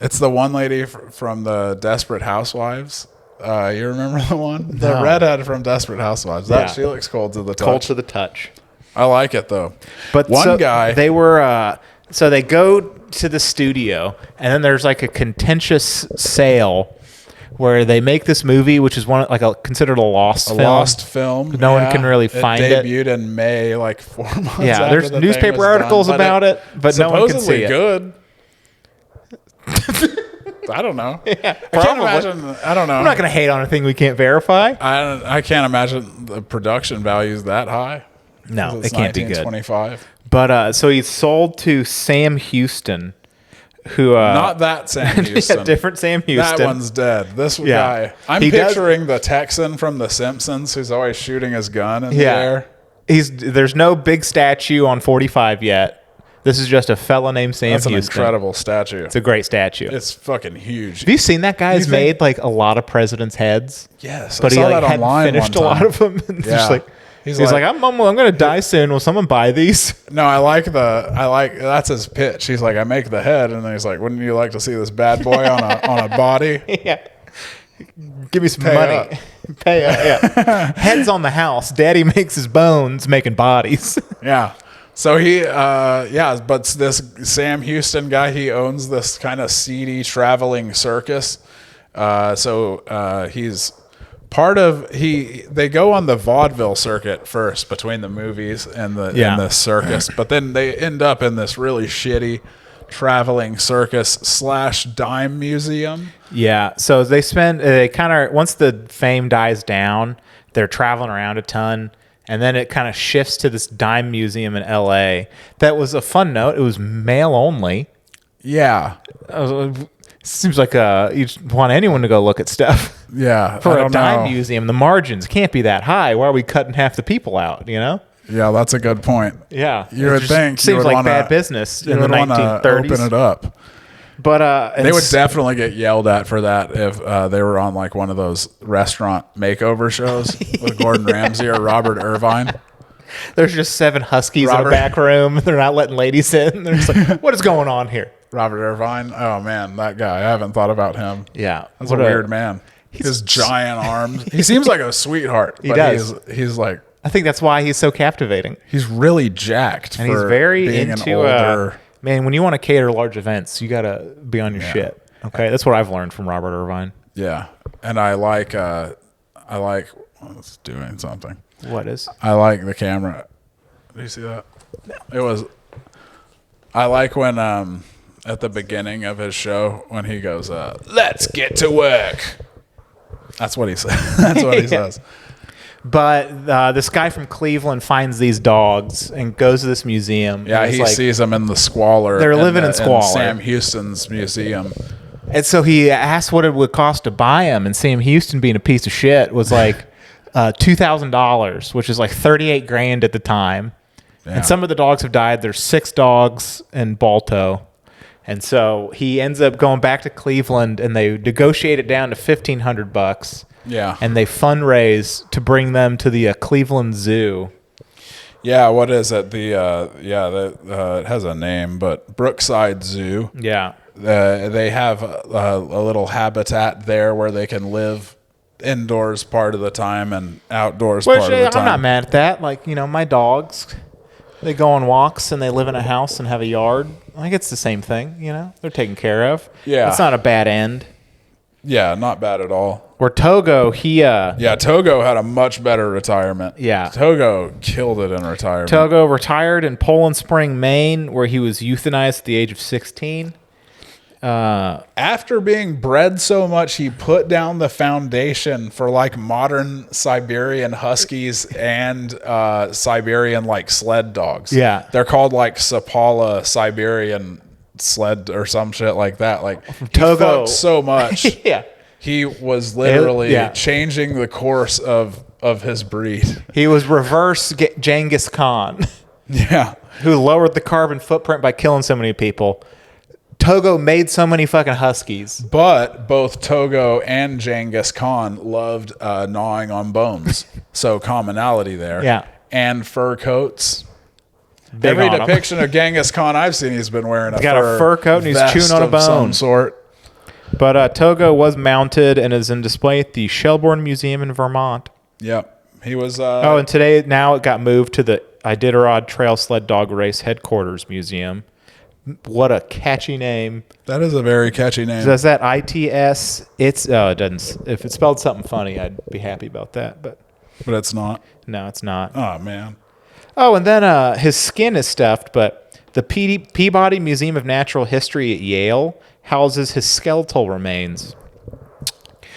Speaker 3: the Desperate Housewives. You remember the one? The
Speaker 2: No.
Speaker 3: redhead from Desperate Housewives.
Speaker 2: Yeah.
Speaker 3: She looks cold to the touch.
Speaker 2: Cold to the touch.
Speaker 3: I like it though.
Speaker 2: But
Speaker 3: one guy,
Speaker 2: they were so they go to the studio, and then there's like a contentious sale where they make this movie, which is considered a lost film. No one can really find it.
Speaker 3: Debuted in May, like 4 months.
Speaker 2: Yeah,
Speaker 3: after
Speaker 2: there's
Speaker 3: the thing
Speaker 2: newspaper
Speaker 3: was
Speaker 2: articles
Speaker 3: done,
Speaker 2: about it, but no one can see
Speaker 3: supposedly
Speaker 2: it.
Speaker 3: good. I don't know. I can't
Speaker 2: probably.
Speaker 3: imagine. I don't know.
Speaker 2: I'm not going to hate on a thing we can't verify.
Speaker 3: I can't imagine the production value's that high.
Speaker 2: No,
Speaker 3: It's
Speaker 2: it can't be good.
Speaker 3: 1925.
Speaker 2: But so he's sold to Sam Houston, who
Speaker 3: Not that Sam Houston.
Speaker 2: yeah, different Sam Houston.
Speaker 3: That one's dead. This
Speaker 2: Yeah.
Speaker 3: guy. I'm
Speaker 2: He does-
Speaker 3: picturing the Texan from The Simpsons who's always shooting his gun in the air.
Speaker 2: There's no big statue on 45 yet. This is just a fella named Sam
Speaker 3: That's an
Speaker 2: Houston.
Speaker 3: incredible statue.
Speaker 2: It's a great statue.
Speaker 3: It's fucking huge.
Speaker 2: Have you seen that guy's
Speaker 3: think-
Speaker 2: made like a lot of presidents' heads?
Speaker 3: Yes,
Speaker 2: But
Speaker 3: I
Speaker 2: he
Speaker 3: saw
Speaker 2: like
Speaker 3: that
Speaker 2: hadn't
Speaker 3: online
Speaker 2: finished
Speaker 3: one
Speaker 2: a lot
Speaker 3: time.
Speaker 2: of them. It's
Speaker 3: Yeah.
Speaker 2: just like
Speaker 3: He's
Speaker 2: he's like,
Speaker 3: like-
Speaker 2: I'm gonna die soon. Will someone buy these?
Speaker 3: No, I like that's his pitch. He's like, I make the head, and then he's like, wouldn't you like to see this bad boy on a body?
Speaker 2: Yeah. Give me some
Speaker 3: Pay
Speaker 2: money.
Speaker 3: up.
Speaker 2: Pay up. Yeah. Heads on the house. Daddy makes his bones making bodies.
Speaker 3: Yeah. So but this Sam Houston guy, he owns this kind of seedy traveling circus. He's part of they go on the vaudeville circuit first between the movies and the circus, but then they end up in this really shitty traveling circus / dime museum.
Speaker 2: Yeah. So they once the fame dies down, they're traveling around a ton. And then it kind of shifts to this dime museum in LA. That was a fun note. It was male only.
Speaker 3: Yeah.
Speaker 2: Seems like you just want anyone to go look at stuff.
Speaker 3: Yeah.
Speaker 2: For
Speaker 3: I
Speaker 2: a
Speaker 3: don't
Speaker 2: dime
Speaker 3: know.
Speaker 2: museum, the margins can't be that high. Why are we cutting half the people out,
Speaker 3: Yeah, that's a good point.
Speaker 2: Yeah.
Speaker 3: You
Speaker 2: It
Speaker 3: would
Speaker 2: just
Speaker 3: think
Speaker 2: seems
Speaker 3: you would
Speaker 2: like
Speaker 3: wanna,
Speaker 2: bad business
Speaker 3: you
Speaker 2: in the
Speaker 3: would wanna
Speaker 2: 1930s.
Speaker 3: open it up.
Speaker 2: But
Speaker 3: They would definitely get yelled at for that if they were on like one of those restaurant makeover shows with Gordon Ramsay or Robert Irvine.
Speaker 2: there's just 7 huskies in
Speaker 3: Robert-
Speaker 2: a back room. They're not letting ladies in. They're just like, what is going on here?
Speaker 3: Robert Irvine. Oh man, that guy. I haven't thought about him.
Speaker 2: Yeah.
Speaker 3: That's a weird man. His giant arms. He seems like a sweetheart.
Speaker 2: He
Speaker 3: but
Speaker 2: does.
Speaker 3: He's like
Speaker 2: I think that's why he's so captivating.
Speaker 3: he's really jacked.
Speaker 2: And
Speaker 3: for
Speaker 2: he's very
Speaker 3: being
Speaker 2: into
Speaker 3: an older.
Speaker 2: man, when you want to cater large events, you got to be on your shit. Okay? That's what I've learned from Robert Irvine.
Speaker 3: Yeah, and I like. It's doing something.
Speaker 2: What is?
Speaker 3: I like the camera. Do you see that? It was. I like when at the beginning of his show when he goes, "Let's get to work." That's what he says. That's what he says.
Speaker 2: But this guy from Cleveland finds these dogs and goes to this museum.
Speaker 3: Yeah,
Speaker 2: and
Speaker 3: he
Speaker 2: it's
Speaker 3: sees them in the squalor.
Speaker 2: They're living in squalor.
Speaker 3: Sam Houston's museum.
Speaker 2: And so he asked what it would cost to buy him, and Sam Houston, being a piece of shit, was like $2,000, which is like $38,000 at the time. Yeah. And some of the dogs have died. There's 6 dogs in Balto. And so he ends up going back to Cleveland, and they negotiate it down to $1,500.
Speaker 3: Yeah.
Speaker 2: And they fundraise to bring them to the Cleveland Zoo.
Speaker 3: Yeah, what is it? It has a name, but Brookside Zoo.
Speaker 2: Yeah.
Speaker 3: They have a little habitat there where they can live indoors part of the time and outdoors part of the time.
Speaker 2: I'm not mad at that. Like, my dogs, they go on walks and they live in a house and have a yard. Like, it's the same thing, They're taken care of.
Speaker 3: Yeah.
Speaker 2: It's not a bad end.
Speaker 3: Yeah, not bad at all.
Speaker 2: Where Togo,
Speaker 3: Togo had a much better retirement.
Speaker 2: Yeah.
Speaker 3: Togo killed it in retirement.
Speaker 2: Togo retired in Poland Spring, Maine, where he was euthanized at the age of 16.
Speaker 3: After being bred so much, he put down the foundation for like modern Siberian Huskies and Siberian like sled dogs.
Speaker 2: Yeah.
Speaker 3: They're called like Sapala Siberian sled or some shit like that. Like
Speaker 2: Togo
Speaker 3: fucked so much.
Speaker 2: Yeah.
Speaker 3: He was literally changing the course of his breed.
Speaker 2: He was reverse Genghis Khan.
Speaker 3: Yeah.
Speaker 2: Who lowered the carbon footprint by killing so many people. Togo made so many fucking huskies.
Speaker 3: But both Togo and Genghis Khan loved gnawing on bones. So commonality there.
Speaker 2: Yeah.
Speaker 3: And fur coats.
Speaker 2: Big
Speaker 3: Every
Speaker 2: on 'em.
Speaker 3: depiction of Genghis Khan I've seen, he's been wearing a
Speaker 2: fur coat and he's
Speaker 3: vest
Speaker 2: chewing on a
Speaker 3: of
Speaker 2: bone.
Speaker 3: some sort.
Speaker 2: But Togo was mounted and is in display at the Shelbourne Museum in Vermont.
Speaker 3: Yep. He was...
Speaker 2: and now it got moved to the Iditarod Trail Sled Dog Race Headquarters Museum. What a catchy name.
Speaker 3: That is a very catchy name.
Speaker 2: Does that ITS? It doesn't. If it spelled something funny, I'd be happy about that. But
Speaker 3: it's not.
Speaker 2: No, it's not.
Speaker 3: Oh, man.
Speaker 2: Oh, and then his skin is stuffed, but the Peabody Museum of Natural History at Yale houses his skeletal remains.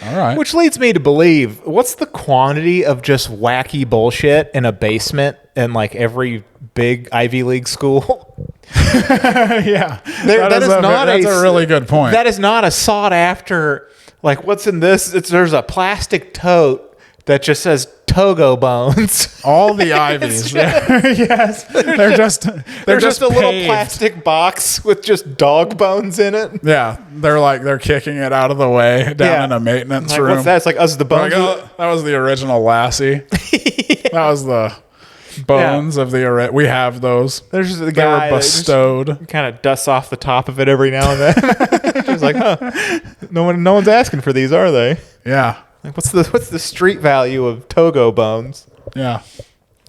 Speaker 3: All right.
Speaker 2: Which leads me to believe, what's the quantity of just wacky bullshit in a basement in like every big Ivy League school?
Speaker 3: Yeah.
Speaker 2: That's
Speaker 3: a really good point.
Speaker 2: That is not a sought after, like, what's in this? There's a plastic tote that just says Togo bones.
Speaker 3: All the Ivies. Yes. They're just
Speaker 2: a little plastic box with just dog bones in it.
Speaker 3: Yeah. They're kicking it out of the way down in a maintenance room.
Speaker 2: What's that? It's like, us the bones.
Speaker 3: That was the original Lassie. That was the bones of the we have those.
Speaker 2: There's just the
Speaker 3: they
Speaker 2: guy
Speaker 3: were bestowed.
Speaker 2: Kind of dusts off the top of it every now and then. Just like, no one's asking for these, are they?
Speaker 3: Yeah.
Speaker 2: Like, what's the street value of Togo bones?
Speaker 3: Yeah.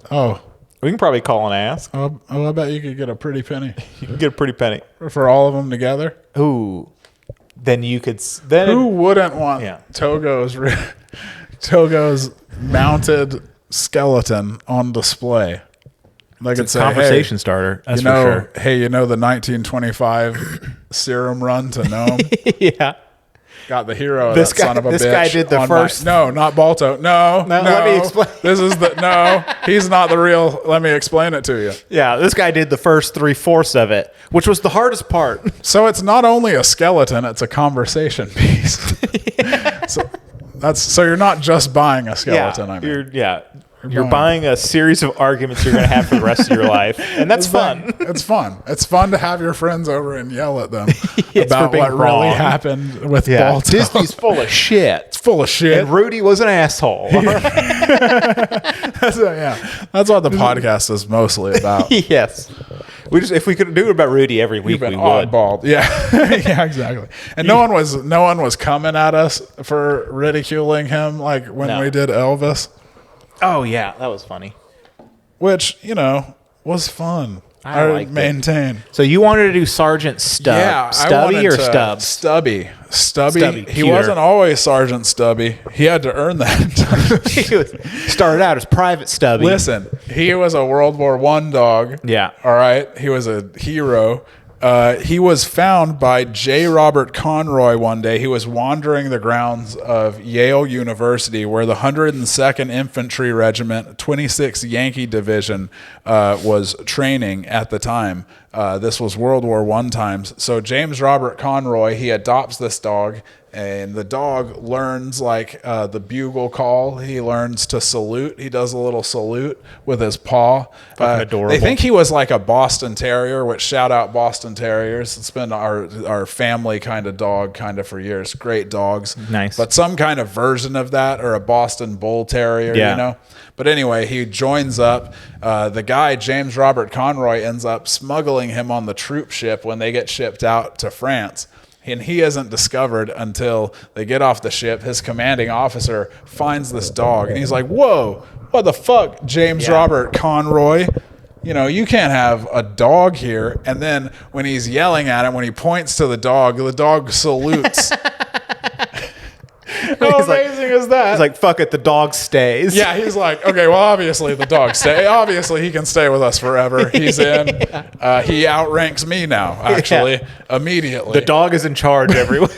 Speaker 3: Oh.
Speaker 2: We can probably call and ask.
Speaker 3: Oh, I bet you could get a pretty penny.
Speaker 2: You can get a pretty penny
Speaker 3: for all of them together.
Speaker 2: Ooh. Then you could.
Speaker 3: Who wouldn't want Togo's mounted skeleton on display? They could say,
Speaker 2: conversation starter. That's for sure.
Speaker 3: Hey, the 1925 serum run to Nome?
Speaker 2: Yeah.
Speaker 3: Got the hero of
Speaker 2: this
Speaker 3: that
Speaker 2: guy,
Speaker 3: son of a bitch.
Speaker 2: This guy did the first.
Speaker 3: No, not Balto. No.
Speaker 2: Let me explain.
Speaker 3: He's not the real. Let me explain it to you.
Speaker 2: Yeah, this guy did the first 3/4 of it, which was the hardest part.
Speaker 3: So it's not only a skeleton; it's a conversation piece. So you're not just buying a skeleton.
Speaker 2: You're buying a series of arguments you're going to have for the rest of your life, and that's fun.
Speaker 3: It's fun. It's fun to have your friends over and yell at them
Speaker 2: Yes,
Speaker 3: about what
Speaker 2: wrong.
Speaker 3: really happened with Balto.
Speaker 2: Disney's full of shit.
Speaker 3: It's full of shit.
Speaker 2: And Rudy was an asshole.
Speaker 3: That's what the podcast is mostly about.
Speaker 2: Yes. If we could do it about Rudy every week, we would.
Speaker 3: Oddball. Yeah. Yeah, exactly. And no one was coming at us for ridiculing him like when we did Elvis.
Speaker 2: Oh yeah, that was funny.
Speaker 3: Which, was fun.
Speaker 2: I
Speaker 3: maintain.
Speaker 2: So you wanted to do Sergeant Stub.
Speaker 3: Yeah,
Speaker 2: Stubby or Stubbs?
Speaker 3: Stubby. He
Speaker 2: cuter.
Speaker 3: wasn't always Sergeant Stubby. He had to earn that.
Speaker 2: He started out as Private Stubby.
Speaker 3: Listen, he was a World War I dog.
Speaker 2: Yeah.
Speaker 3: All right. He was a hero. He was found by J. Robert Conroy one day. He was wandering the grounds of Yale University, where the 102nd Infantry Regiment, 26th Yankee Division, was training at the time. This was World War I times. So James Robert Conroy, he adopts this dog, and the dog learns like the bugle call. He learns to salute. He does a little salute with his paw.
Speaker 2: Adorable.
Speaker 3: They think he was like a Boston Terrier, which shout out Boston Terriers. It's been our family kind of dog kind of for years. Great dogs.
Speaker 2: Nice.
Speaker 3: But some kind of version of that, or a Boston Bull Terrier,
Speaker 2: Yeah.
Speaker 3: you know? But anyway, he joins up. The guy, James Robert Conroy, ends up smuggling him on the troop ship when they get shipped out to France. And he isn't discovered until they get off the ship. His commanding officer finds this dog, and he's like, whoa, what the fuck, James Robert Conroy? You know, you can't have a dog here. And then when he's yelling at him, when he points to the dog salutes. How amazing is that?
Speaker 2: He's like, fuck it, the dog stays.
Speaker 3: Yeah, he's like, okay, well, obviously the dog stay. Obviously he can stay with us forever. He's in. He outranks me now, actually, immediately.
Speaker 2: The dog is in charge, everyone.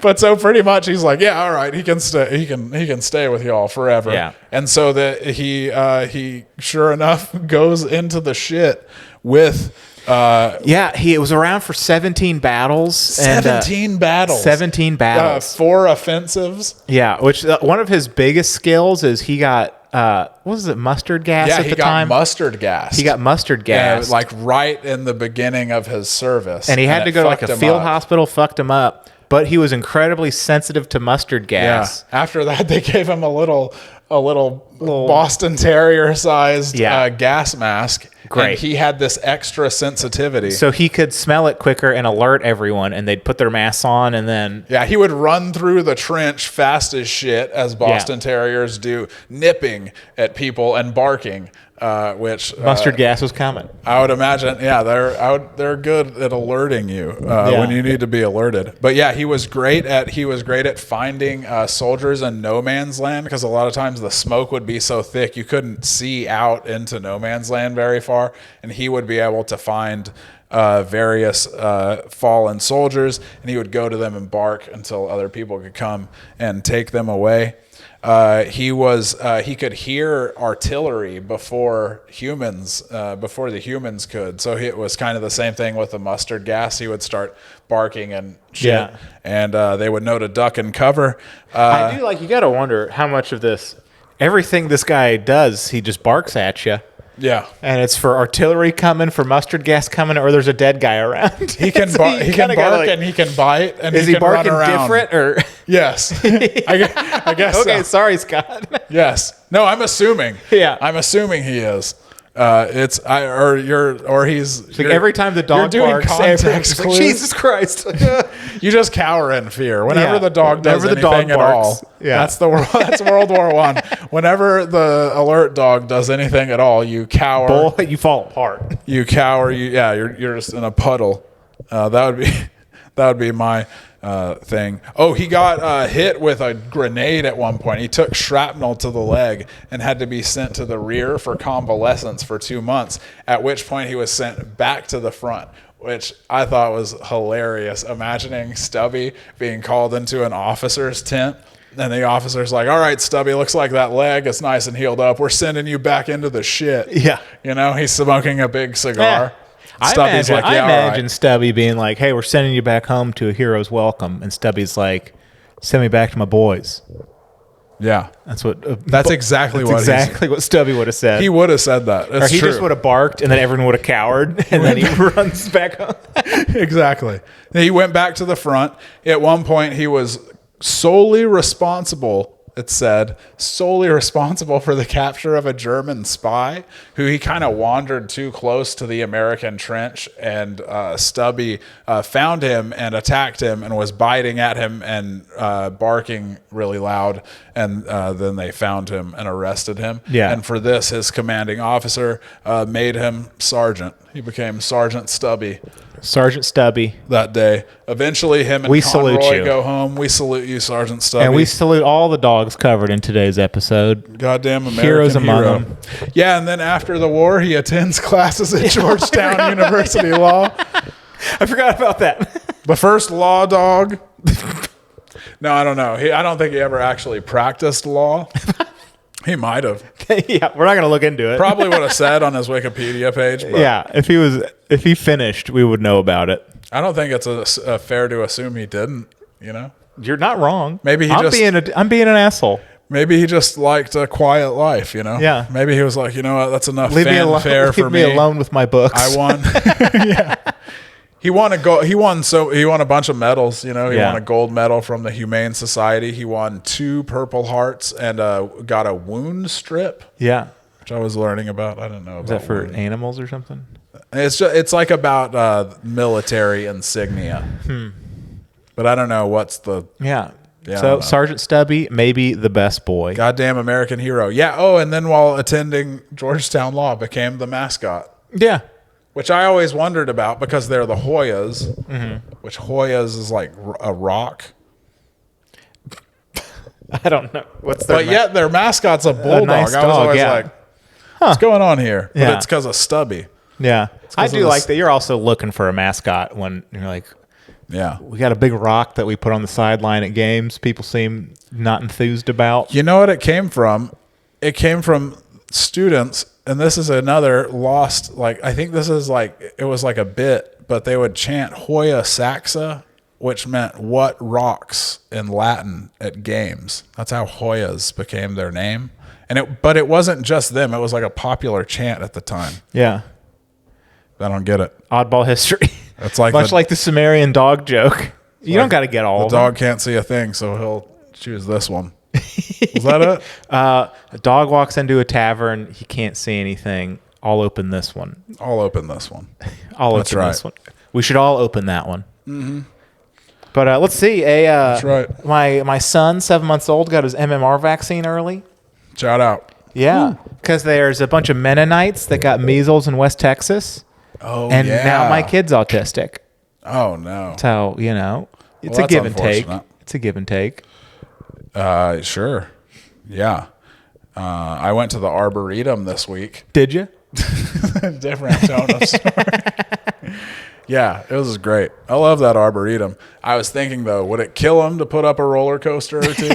Speaker 3: But so pretty much he's like, yeah, all right, he can stay. He can stay with y'all forever.
Speaker 2: Yeah.
Speaker 3: And so that he sure enough goes into the shit with.
Speaker 2: He was around for 17 battles.
Speaker 3: 17 battles.
Speaker 2: 17 battles.
Speaker 3: 4 offensives.
Speaker 2: Yeah, which one of his biggest skills is he got what was it, mustard gas
Speaker 3: Yeah,
Speaker 2: at
Speaker 3: he
Speaker 2: the
Speaker 3: got
Speaker 2: time?
Speaker 3: mustard gas.
Speaker 2: He got mustard gas.
Speaker 3: like right in the beginning of his service.
Speaker 2: And he had to
Speaker 3: it
Speaker 2: go to like
Speaker 3: fucked
Speaker 2: a
Speaker 3: him
Speaker 2: field
Speaker 3: up.
Speaker 2: hospital, fucked him up. But he was incredibly sensitive to mustard gas.
Speaker 3: Yeah. After that, they gave him a little Boston Terrier sized gas mask.
Speaker 2: Great.
Speaker 3: And he had this extra sensitivity.
Speaker 2: So he could smell it quicker and alert everyone, and they'd put their masks on, and then
Speaker 3: yeah, he would run through the trench fast as shit, as Boston Terriers do, nipping at people and barking. Which
Speaker 2: mustard gas was coming.
Speaker 3: I would imagine, they're good at alerting you when you need to be alerted. But yeah, he was great at finding soldiers in no man's land, because a lot of times the smoke would be so thick you couldn't see out into no man's land very far, and he would be able to find various fallen soldiers, and he would go to them and bark until other people could come and take them away. He could hear artillery before the humans could. So it was kind of the same thing with the mustard gas. He would start barking and shit, and they would know to duck and cover.
Speaker 2: I do you got to wonder how much of everything this guy does, he just barks at you.
Speaker 3: Yeah,
Speaker 2: and it's for artillery coming, for mustard gas coming, or there's a dead guy around.
Speaker 3: He can bark and he can bite, and
Speaker 2: is
Speaker 3: he can
Speaker 2: barking
Speaker 3: run around.
Speaker 2: different or?
Speaker 3: Yes, I guess.
Speaker 2: Okay,
Speaker 3: so.
Speaker 2: sorry, Scott.
Speaker 3: Yes, no, I'm assuming.
Speaker 2: Yeah,
Speaker 3: I'm assuming he is. He's
Speaker 2: every time the dog barks,
Speaker 3: context clues.
Speaker 2: Jesus Christ!
Speaker 3: You just cower in fear whenever the dog does anything at all.
Speaker 2: Yeah,
Speaker 3: that's World War I. Whenever the alert dog does anything at all, you cower.
Speaker 2: Boy, you fall apart.
Speaker 3: You cower. You're just in a puddle. That would be my thing. Oh, he got hit with a grenade at one point. He took shrapnel to the leg and had to be sent to the rear for convalescence for 2 months, at which point he was sent back to the front, which I thought was hilarious. Imagining Stubby being called into an officer's tent, and the officer's like, all right, Stubby, looks like that leg is nice and healed up. We're sending you back into the shit.
Speaker 2: Yeah.
Speaker 3: He's smoking a big cigar.
Speaker 2: Yeah. I imagine Stubby being like, hey, we're sending you back home to a hero's welcome. And Stubby's like, send me back to my boys.
Speaker 3: Yeah.
Speaker 2: That's exactly what Stubby would have said.
Speaker 3: He would have said that. It's
Speaker 2: he
Speaker 3: true.
Speaker 2: just would have barked, and then everyone would have cowered, and then he runs back home.
Speaker 3: Exactly. He went back to the front. At one point, he was solely responsible for the capture of a German spy who he kind of wandered too close to the American trench, and Stubby found him and attacked him and was biting at him and barking really loud, and then they found him and arrested him.
Speaker 2: Yeah.
Speaker 3: And for this, his commanding officer made him sergeant. He became Sergeant Stubby.
Speaker 2: Sergeant Stubby.
Speaker 3: That day. Eventually, him and Conroy go home. We salute you, Sergeant Stubby.
Speaker 2: And we salute all the dogs covered in today's episode.
Speaker 3: Goddamn American
Speaker 2: Heroes among
Speaker 3: hero.
Speaker 2: them.
Speaker 3: Yeah, and then after the war, he attends classes at Georgetown University Law.
Speaker 2: I forgot about that.
Speaker 3: The first law dog. No, I don't know. I don't think he ever actually practiced law. He might have.
Speaker 2: Yeah, we're not going to look into it.
Speaker 3: Probably would have said on his Wikipedia page. But
Speaker 2: Yeah, if he finished, we would know about it.
Speaker 3: I don't think it's a fair to assume he didn't. You know,
Speaker 2: You're not wrong.
Speaker 3: Maybe
Speaker 2: I'm being an asshole.
Speaker 3: maybe he just liked a quiet life. You know.
Speaker 2: Yeah.
Speaker 3: Maybe he was like, you know what, that's enough
Speaker 2: Leave me alone.
Speaker 3: fanfare for
Speaker 2: Leave me alone with my books.
Speaker 3: I won. Yeah. He won a bunch of medals, you know. He
Speaker 2: Yeah.
Speaker 3: won a gold medal from the Humane Society. He won 2 Purple Hearts and got a wound strip,
Speaker 2: Yeah.
Speaker 3: which I was learning about. I didn't know about
Speaker 2: Is that for
Speaker 3: wound.
Speaker 2: animals or something?
Speaker 3: It's like about military insignia. But I don't know what's the
Speaker 2: Yeah.
Speaker 3: Yeah, I
Speaker 2: So
Speaker 3: don't know.
Speaker 2: Sergeant Stubby, maybe the best boy.
Speaker 3: goddamn American hero. Yeah. Oh, and then while attending Georgetown Law, became the mascot.
Speaker 2: Yeah.
Speaker 3: Which I always wondered about because they're the Hoyas, which Hoyas is like a rock.
Speaker 2: I don't know. What's their
Speaker 3: But yet their mascot's a bulldog.
Speaker 2: nice
Speaker 3: I was
Speaker 2: dog,
Speaker 3: always
Speaker 2: yeah.
Speaker 3: like, what's going on here? But
Speaker 2: Yeah.
Speaker 3: it's because of Stubby.
Speaker 2: Yeah. I
Speaker 3: 'cause of
Speaker 2: do
Speaker 3: this-
Speaker 2: like that you're also looking for a mascot when you're like,
Speaker 3: Yeah.
Speaker 2: we got a big rock that we put on the sideline at games. People seem not enthused about.
Speaker 3: You know what it came from? It came from students, and this is another lost, like, I think this is like, it was like a bit, but they would chant Hoya Saxa, which meant what rocks in Latin at games. That's how Hoyas became their name. But it wasn't just them. It was like a popular chant at the time.
Speaker 2: Yeah.
Speaker 3: I don't get it.
Speaker 2: Oddball history.
Speaker 3: It's like
Speaker 2: Much like the Sumerian dog joke. You don't got to get all
Speaker 3: the
Speaker 2: of
Speaker 3: dog can't see a thing, so he'll choose this one. Is that it?
Speaker 2: them. A dog walks into a tavern. He can't see anything. I'll open this one.
Speaker 3: I'll open this one.
Speaker 2: I'll
Speaker 3: That's
Speaker 2: open
Speaker 3: right.
Speaker 2: this one. We should all open that one. Mm-hmm. But let's see. That's
Speaker 3: right.
Speaker 2: My son, 7 months old, got his MMR vaccine early.
Speaker 3: Shout out.
Speaker 2: Yeah, because there's a bunch of Mennonites that got measles in West Texas,
Speaker 3: Oh,
Speaker 2: and
Speaker 3: yeah.
Speaker 2: now my kid's autistic.
Speaker 3: Oh, no.
Speaker 2: So it's
Speaker 3: Well,
Speaker 2: a give and
Speaker 3: that's
Speaker 2: take.
Speaker 3: unfortunate.
Speaker 2: It's a give and take.
Speaker 3: Sure. Yeah. I went to the Arboretum this week.
Speaker 2: Did you?
Speaker 3: Different tone of story. Yeah, it was great. I love that Arboretum. I was thinking, though, would it kill him to put up a roller coaster or two?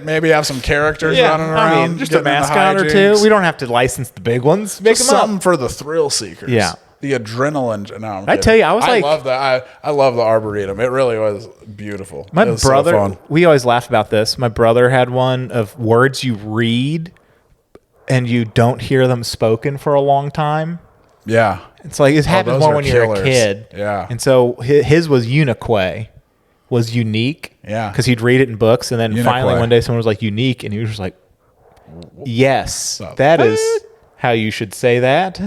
Speaker 3: Maybe have some characters running around.
Speaker 2: I mean, just a
Speaker 3: getting into
Speaker 2: mascot or two.
Speaker 3: hijinks.
Speaker 2: We don't have to license the big ones. Make
Speaker 3: Just
Speaker 2: them
Speaker 3: something
Speaker 2: up.
Speaker 3: for the thrill seekers.
Speaker 2: Yeah.
Speaker 3: The adrenaline. No, I'm
Speaker 2: I
Speaker 3: kidding.
Speaker 2: tell you, I was like-
Speaker 3: love that. I love the Arboretum. It really was beautiful.
Speaker 2: My
Speaker 3: It was so
Speaker 2: brother,
Speaker 3: fun.
Speaker 2: we always laugh about this. My brother had one of words you read and you don't hear them spoken for a long time.
Speaker 3: Yeah.
Speaker 2: It's like it happens
Speaker 3: those
Speaker 2: more
Speaker 3: are
Speaker 2: when you're
Speaker 3: killers.
Speaker 2: a kid.
Speaker 3: Yeah.
Speaker 2: And so his was unique, was unique.
Speaker 3: Yeah.
Speaker 2: Because he'd read it in books, and then
Speaker 3: Unique.
Speaker 2: finally one day someone was like unique, and he was just like, "Yes,
Speaker 3: The
Speaker 2: that is
Speaker 3: what?
Speaker 2: how you should say that."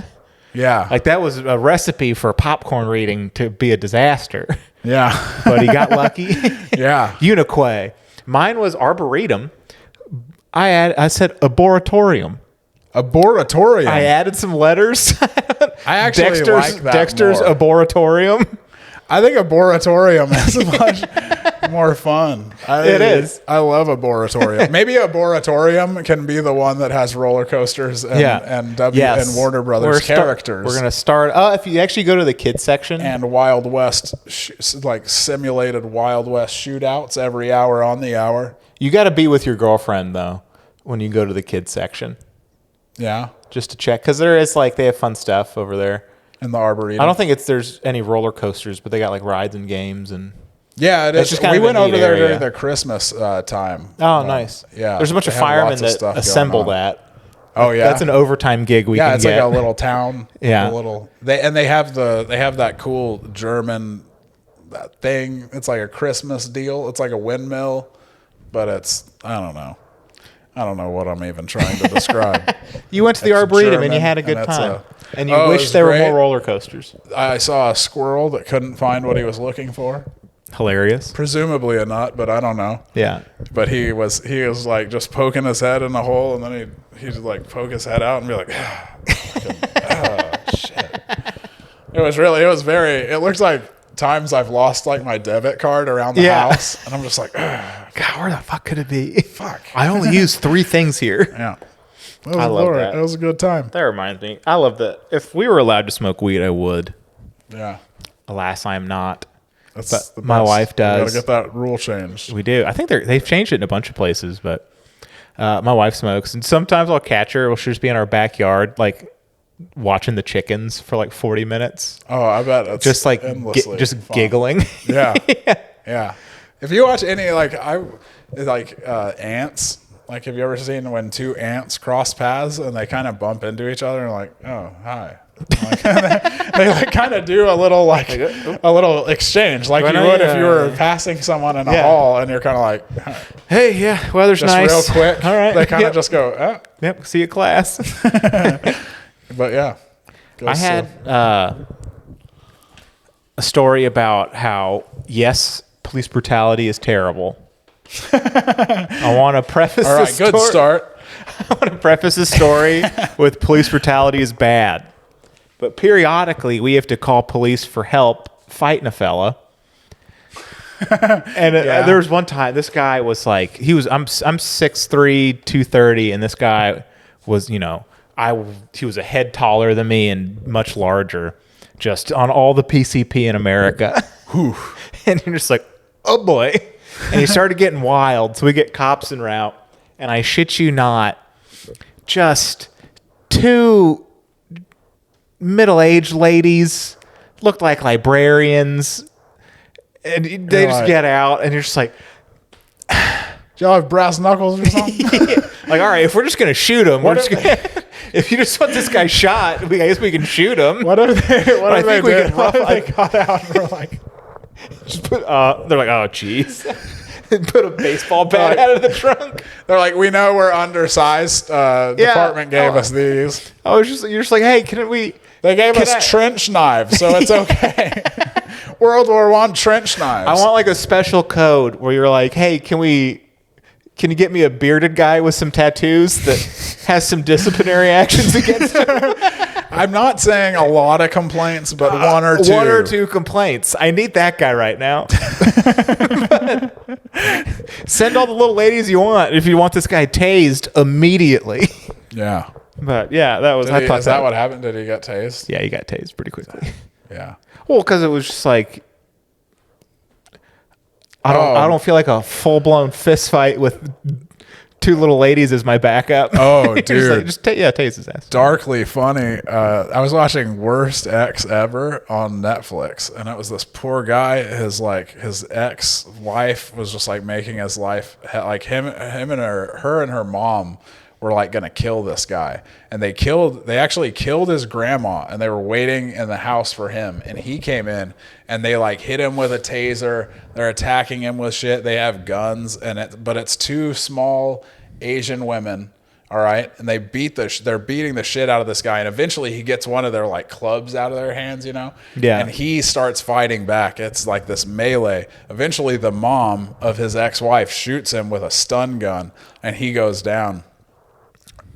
Speaker 3: Yeah.
Speaker 2: Like that was a recipe for popcorn reading to be a disaster,
Speaker 3: yeah.
Speaker 2: but he got lucky.
Speaker 3: Yeah.
Speaker 2: Unique. Mine was arboretum. I said arboretorium.
Speaker 3: Arboretorium.
Speaker 2: I added some letters.
Speaker 3: I actually like that
Speaker 2: Dexter's
Speaker 3: more.
Speaker 2: arboretorium.
Speaker 3: I think arboretorium is much more fun.
Speaker 2: It is.
Speaker 3: I love arboretorium. Maybe arboretorium can be the one that has roller coasters and, and Warner Brothers characters.
Speaker 2: We're gonna start. If you actually go to the kids section,
Speaker 3: and Wild West, like simulated Wild West shootouts every hour on the hour.
Speaker 2: you got to be with your girlfriend though when you go to the kids section,
Speaker 3: Yeah.
Speaker 2: just to check because there is they have fun stuff over there.
Speaker 3: In the Arboretum.
Speaker 2: I don't think there's any roller coasters, but they got rides and games and.
Speaker 3: Yeah, it
Speaker 2: It's
Speaker 3: is.
Speaker 2: just kind
Speaker 3: We
Speaker 2: of a
Speaker 3: went over
Speaker 2: neat
Speaker 3: there
Speaker 2: area.
Speaker 3: during the Christmas time.
Speaker 2: Oh, nice.
Speaker 3: Yeah.
Speaker 2: There's a bunch of
Speaker 3: They have
Speaker 2: firemen
Speaker 3: lots of
Speaker 2: that
Speaker 3: stuff going
Speaker 2: assemble
Speaker 3: on.
Speaker 2: that.
Speaker 3: Oh yeah,
Speaker 2: That's an overtime gig we
Speaker 3: yeah.
Speaker 2: can
Speaker 3: It's
Speaker 2: get.
Speaker 3: like a little town.
Speaker 2: Yeah.
Speaker 3: a little. They have that cool German that thing. It's like a Christmas deal. It's like a windmill, but it's I don't know what I'm even trying to describe.
Speaker 2: You went to the
Speaker 3: It's
Speaker 2: Arboretum and you
Speaker 3: German,
Speaker 2: had a good
Speaker 3: and it's
Speaker 2: time.
Speaker 3: a-
Speaker 2: And you
Speaker 3: Oh, it
Speaker 2: wish
Speaker 3: was
Speaker 2: there
Speaker 3: great.
Speaker 2: were more roller coasters.
Speaker 3: I saw a squirrel that couldn't find what he was looking for.
Speaker 2: Hilarious.
Speaker 3: Presumably a nut, but I don't know.
Speaker 2: Yeah.
Speaker 3: But he was like just poking his head in the hole, and then he'd like poke his head out and be like, shit. It looked like times I've lost like my debit card around the
Speaker 2: Yeah.
Speaker 3: house, and I'm just like,
Speaker 2: God, where the fuck could it be?
Speaker 3: fuck.
Speaker 2: I only use 3 things here.
Speaker 3: Yeah.
Speaker 2: I love that.
Speaker 3: It was a good time.
Speaker 2: That reminds me. I love that. If we were allowed to smoke weed, I would.
Speaker 3: Yeah.
Speaker 2: Alas, I am not.
Speaker 3: That's
Speaker 2: But
Speaker 3: the
Speaker 2: my
Speaker 3: best.
Speaker 2: wife does.
Speaker 3: We gotta get that rule changed.
Speaker 2: We do. I think they've changed it in a bunch of places, but my wife smokes, and sometimes I'll catch her. She'll just be in our backyard, like watching the chickens for like 40 minutes.
Speaker 3: Oh, I bet it's
Speaker 2: Just like
Speaker 3: endlessly
Speaker 2: just
Speaker 3: fun.
Speaker 2: giggling.
Speaker 3: Yeah. Yeah. If you watch any ants, like have you ever seen when two ants cross paths and they kind of bump into each other and like, oh, hi. Like, they like kind of do a little exchange like you would if you were passing someone in a hall and you're kind of like, huh.
Speaker 2: Hey, yeah, weather's
Speaker 3: Just
Speaker 2: nice.
Speaker 3: real quick.
Speaker 2: All right.
Speaker 3: They kind of just go, oh.
Speaker 2: Yep, see you class.
Speaker 3: But yeah.
Speaker 2: I had a story about how, yes, police brutality is terrible. I want to preface
Speaker 3: All right,
Speaker 2: this
Speaker 3: good
Speaker 2: story.
Speaker 3: start.
Speaker 2: I want to preface this story with police brutality is bad. But periodically, we have to call police for help fighting a fella. And there was one time, this guy was like, I'm 6'3", 230, and this guy was, he was a head taller than me and much larger, just on all the PCP in America. And you're just like, oh boy. And he started getting wild, so we get cops en route, and I shit you not, just two middle-aged ladies looked like librarians, and they just get out, and you're just like,
Speaker 3: Do y'all have brass knuckles or something?
Speaker 2: like, all right, if we're just gonna shoot him, if you just want this guy shot, I guess we can shoot him.
Speaker 3: What if they got out and were like,
Speaker 2: Just put, they're like, oh, jeez. Put a baseball bat out of the trunk.
Speaker 3: They're like, we know we're undersized. Department gave us these.
Speaker 2: You're just like, hey, can we?
Speaker 3: They gave us trench knives, so it's okay. World War I trench knives.
Speaker 2: I want like a special code where you're like, hey, can you get me a bearded guy with some tattoos that has some disciplinary actions against him?
Speaker 3: I'm not saying a lot of complaints, but one or two.
Speaker 2: One or two complaints. I need that guy right now. Send all the little ladies you want if you want this guy tased immediately.
Speaker 3: Yeah.
Speaker 2: But yeah, that was.
Speaker 3: Is that what happened? Did he get tased?
Speaker 2: Yeah, he got tased pretty quickly.
Speaker 3: Yeah.
Speaker 2: Well, because it was just like I don't feel like a full blown fist fight with two little ladies as my backup.
Speaker 3: Oh, dude.
Speaker 2: Tase his ass.
Speaker 3: Darkly funny. I was watching Worst Ex Ever on Netflix, and it was this poor guy. His ex-wife was just like making his life like him and her and her mom were like gonna kill this guy, and they actually killed his grandma, and they were waiting in the house for him, and he came in and they like hit him with a taser. They're attacking him with shit. They have guns, but it's two small Asian women, all right, and they're beating the shit out of this guy, and eventually he gets one of their like clubs out of their hands, yeah, and he starts fighting back. It's like this melee. Eventually the mom of his ex-wife shoots him with a stun gun, and he goes down.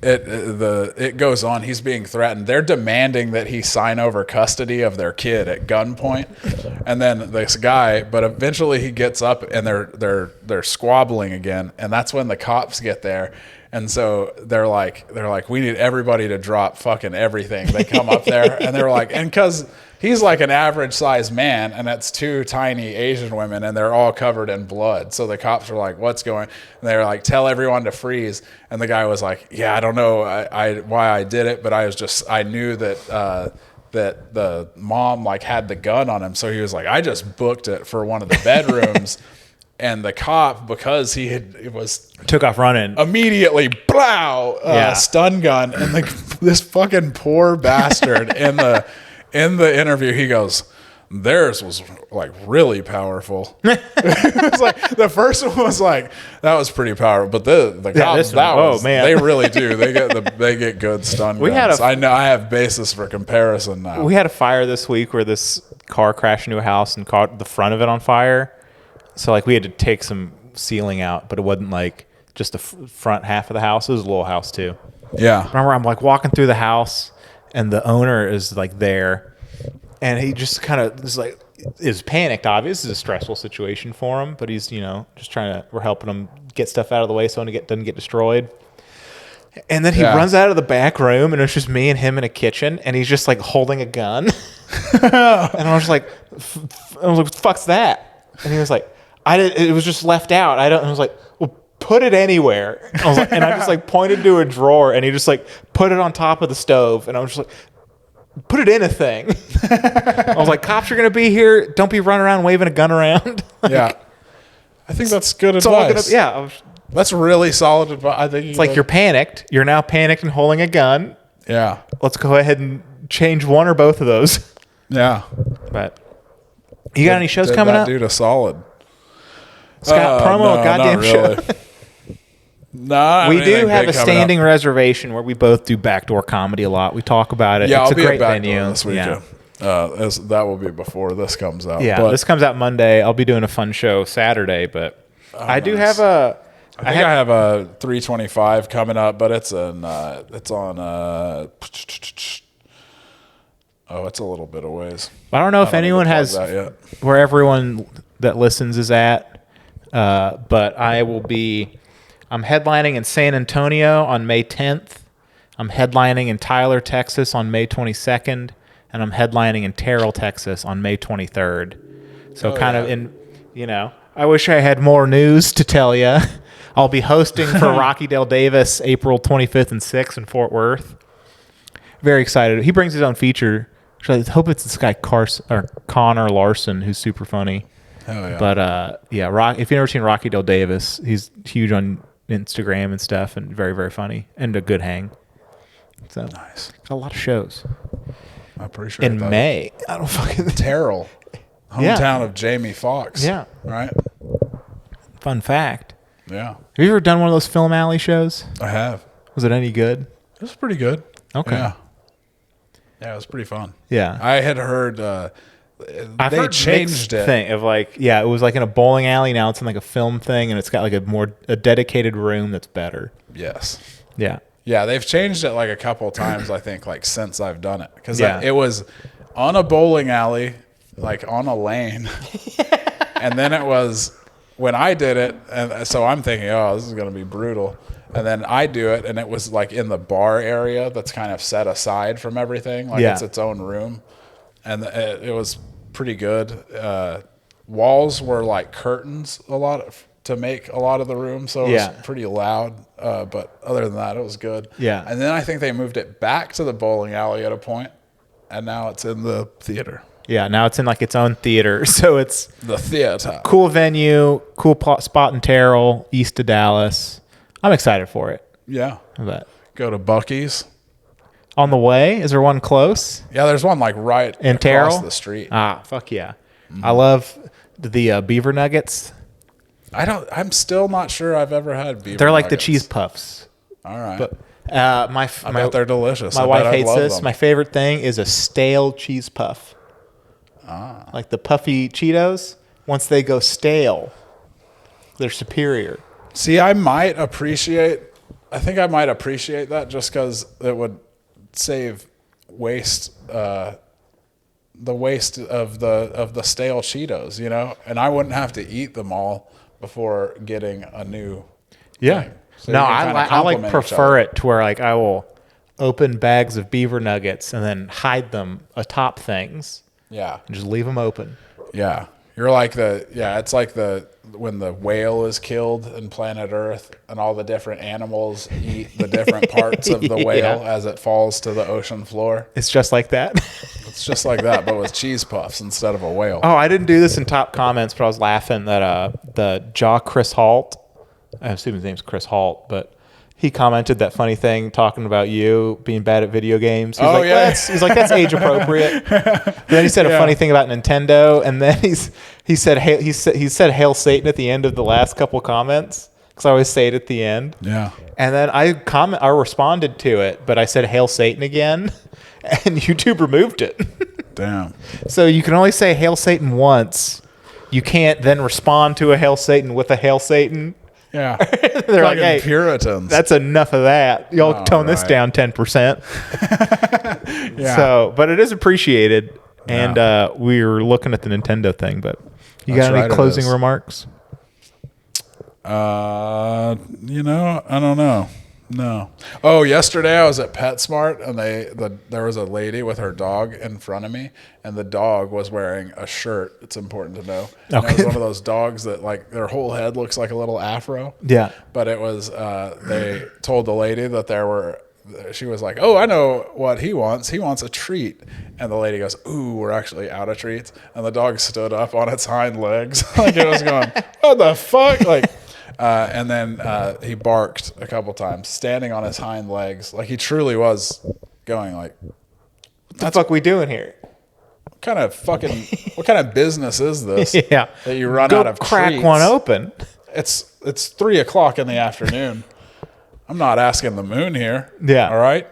Speaker 3: It goes on. He's being threatened. They're demanding that he sign over custody of their kid at gunpoint, and then this guy. But eventually he gets up, and they're squabbling again, and that's when the cops get there. And so they're like, we need everybody to drop fucking everything. They come up there, and they're like, and because he's like an average sized man, and it's two tiny Asian women, and they're all covered in blood. So the cops are like, what's going? And they're like, tell everyone to freeze. And the guy was like, yeah, I don't know why I did it, but I knew that that the mom like had the gun on him. So he was like, I just booked it for one of the bedrooms. And the cop, because
Speaker 2: took off running,
Speaker 3: immediately stun gun, and this fucking poor bastard in the interview, he goes, theirs was like really powerful. It was like the first one was like, that was pretty powerful, but the cops, man, they really do. They get good stun guns. I know I have basis for comparison now.
Speaker 2: We had a fire this week where this car crashed into a house and caught the front of it on fire. So like we had to take some ceiling out, but it wasn't like just the front half of the house. It was a little house too.
Speaker 3: Yeah.
Speaker 2: Remember, I'm like walking through the house, and the owner is like there, and he just kind of is panicked. Obviously, it's a stressful situation for him, but he's just we're helping him get stuff out of the way so it doesn't get destroyed. And then he runs out of the back room, and it's just me and him in a kitchen, and he's just like holding a gun. And I was like, fuck's that? And he was like, it was just left out. I was like, well, put it anywhere. I was like, and I just like pointed to a drawer, and he just like put it on top of the stove, and I was just like, put it in a thing. I was like, cops are gonna be here. Don't be running around waving a gun around. Like,
Speaker 3: yeah. I think that's good advice. That's really solid advice. I think
Speaker 2: it's like you're panicked. You're now panicked and holding a gun.
Speaker 3: Yeah.
Speaker 2: Let's go ahead and change one or both of those.
Speaker 3: Yeah.
Speaker 2: But you got any shows coming up?
Speaker 3: Dude, a solid.
Speaker 2: Scott, promo a goddamn
Speaker 3: really.
Speaker 2: show.
Speaker 3: No,
Speaker 2: we do have a standing reservation where we both do backdoor comedy a lot. We talk about it.
Speaker 3: Yeah,
Speaker 2: it's
Speaker 3: I'll
Speaker 2: a great
Speaker 3: be at
Speaker 2: venue.
Speaker 3: this weekend. That will be before this comes out.
Speaker 2: Yeah,
Speaker 3: but
Speaker 2: this comes out Monday. I'll be doing a fun show Saturday, but I do have a.
Speaker 3: I have a 325 coming up, but it's on. It's a little bit of ways.
Speaker 2: I don't know if anyone has where everyone that listens is at, but I will be. I'm headlining in San Antonio on May 10th. I'm headlining in Tyler, Texas on May 22nd, and I'm headlining in Terrell, Texas on May 23rd. So I wish I had more news to tell you. I'll be hosting for Rocky Dale Davis April 25th and 6th in Fort Worth. Very excited. He brings his own feature. I hope it's this guy Connor Larson, who's super funny.
Speaker 3: Oh yeah.
Speaker 2: But if you've never seen Rocky Dale Davis, he's huge on Instagram and stuff, and very, very funny and a good hang. So
Speaker 3: nice.
Speaker 2: Got a lot of shows.
Speaker 3: I appreciate
Speaker 2: in May. I don't fucking
Speaker 3: Terrell, hometown of Jamie Foxx.
Speaker 2: Yeah.
Speaker 3: Right.
Speaker 2: Fun fact.
Speaker 3: Yeah.
Speaker 2: Have you ever done one of those Film Alley shows?
Speaker 3: I have.
Speaker 2: Was it any good?
Speaker 3: It was pretty good.
Speaker 2: Okay.
Speaker 3: Yeah. Yeah, it was pretty fun.
Speaker 2: Yeah.
Speaker 3: I had heard
Speaker 2: I've heard
Speaker 3: changed it.
Speaker 2: Thing of like, it was like in a bowling alley. Now it's in like a film thing, and it's got like a dedicated room that's better.
Speaker 3: Yes.
Speaker 2: Yeah.
Speaker 3: Yeah, they've changed it like a couple of times, I think, like since I've done it. Because it was on a bowling alley, like on a lane. And then it was when I did it, and so I'm thinking, oh, this is going to be brutal. And then I do it, and it was like in the bar area that's kind of set aside from everything. Like it's its own room. And it was pretty good. Walls were like curtains to make a lot of the room, so it was pretty loud. But other than that, it was good.
Speaker 2: Yeah.
Speaker 3: And then I think they moved it back to the bowling alley at a point, and now it's in the theater.
Speaker 2: Yeah, now it's in like its own theater. So it's
Speaker 3: the theater.
Speaker 2: Cool venue, cool spot in Terrell, east of Dallas. I'm excited for it.
Speaker 3: Yeah.
Speaker 2: But
Speaker 3: go to Buc-ee's.
Speaker 2: On the way? Is there one close?
Speaker 3: Yeah, there's one like right
Speaker 2: in
Speaker 3: across
Speaker 2: Terrell?
Speaker 3: the street.
Speaker 2: Ah, fuck yeah. Mm-hmm. I love the beaver nuggets.
Speaker 3: I'm still not sure I've ever had beaver
Speaker 2: They're like
Speaker 3: nuggets.
Speaker 2: the cheese puffs.
Speaker 3: All right.
Speaker 2: But I
Speaker 3: bet they're delicious.
Speaker 2: My wife hates this. Them. My favorite thing is a stale cheese puff.
Speaker 3: Ah.
Speaker 2: Like the puffy Cheetos, once they go stale, they're superior.
Speaker 3: See, I might appreciate that just because it would save waste, the waste of the stale Cheetos, you know, and I wouldn't have to eat them all before getting a new. thing. So
Speaker 2: no, I prefer it to where like I will open bags of beaver nuggets and then hide them atop things.
Speaker 3: Yeah,
Speaker 2: and just leave them open.
Speaker 3: Yeah, you're like it's like when the whale is killed in Planet Earth and all the different animals eat the different parts of the whale as it falls to the ocean floor.
Speaker 2: It's just like that.
Speaker 3: It's just like that, but with cheese puffs instead of a whale.
Speaker 2: Oh, I didn't do this in top comments, but I was laughing that the Chris Halt, I assume his name's Chris Halt, but he commented that funny thing talking about you being bad at video games. He's he's like, that's age appropriate. Then he said a funny thing about Nintendo, and then he said Hail Satan at the end of the last couple comments, because I always say it at the end.
Speaker 3: Yeah.
Speaker 2: And then I responded to it, but I said Hail Satan again, and YouTube removed it.
Speaker 3: Damn.
Speaker 2: So you can only say Hail Satan once. You can't then respond to a Hail Satan with a Hail Satan.
Speaker 3: Yeah.
Speaker 2: They're like, hey,
Speaker 3: Puritans.
Speaker 2: That's enough of that. Y'all tone this down 10%.
Speaker 3: Yeah.
Speaker 2: So, but it is appreciated. And we were looking at the Nintendo thing, but you got any closing remarks?
Speaker 3: I don't know. No. Oh, yesterday I was at PetSmart and there was a lady with her dog in front of me, and the dog was wearing a shirt. It's important to know. And it was one of those dogs that like their whole head looks like a little afro.
Speaker 2: Yeah.
Speaker 3: But it was they told the lady that she was like, "Oh, I know what he wants. He wants a treat." And the lady goes, "Ooh, we're actually out of treats." And the dog stood up on its hind legs like it was going, "What the fuck?" Like. And then he barked a couple times, standing on his hind legs, like he truly was going like,
Speaker 2: "What the fuck we doing here?
Speaker 3: What kind of business is this?
Speaker 2: Yeah,
Speaker 3: that you run
Speaker 2: Go
Speaker 3: out of
Speaker 2: crack
Speaker 3: treats?
Speaker 2: one open.
Speaker 3: It's 3:00 in the afternoon. I'm not asking the moon here.
Speaker 2: Yeah,
Speaker 3: all right.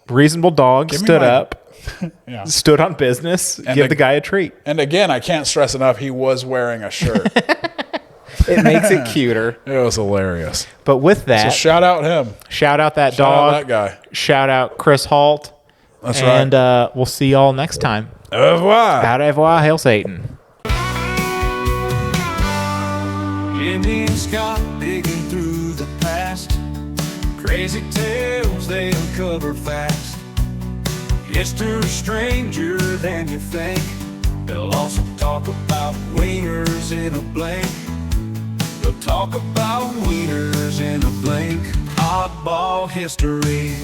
Speaker 2: Reasonable dog stood up,
Speaker 3: yeah,
Speaker 2: stood on business.
Speaker 3: And
Speaker 2: give the guy a treat.
Speaker 3: And again, I can't stress enough, he was wearing a shirt.
Speaker 2: It makes it cuter.
Speaker 3: It was hilarious.
Speaker 2: But with that,
Speaker 3: so shout out him.
Speaker 2: Shout out that
Speaker 3: shout
Speaker 2: dog.
Speaker 3: Out that guy.
Speaker 2: Shout out Chris Halt.
Speaker 3: That's
Speaker 2: and,
Speaker 3: right.
Speaker 2: And we'll see y'all next time.
Speaker 3: Au revoir.
Speaker 2: Au revoir. Hail Satan.
Speaker 1: Indian Scott digging through the past. Crazy tales they uncover fast. History stranger than you think. They'll also talk about wieners in a blink. They'll talk about wieners in a blink. Oddball history.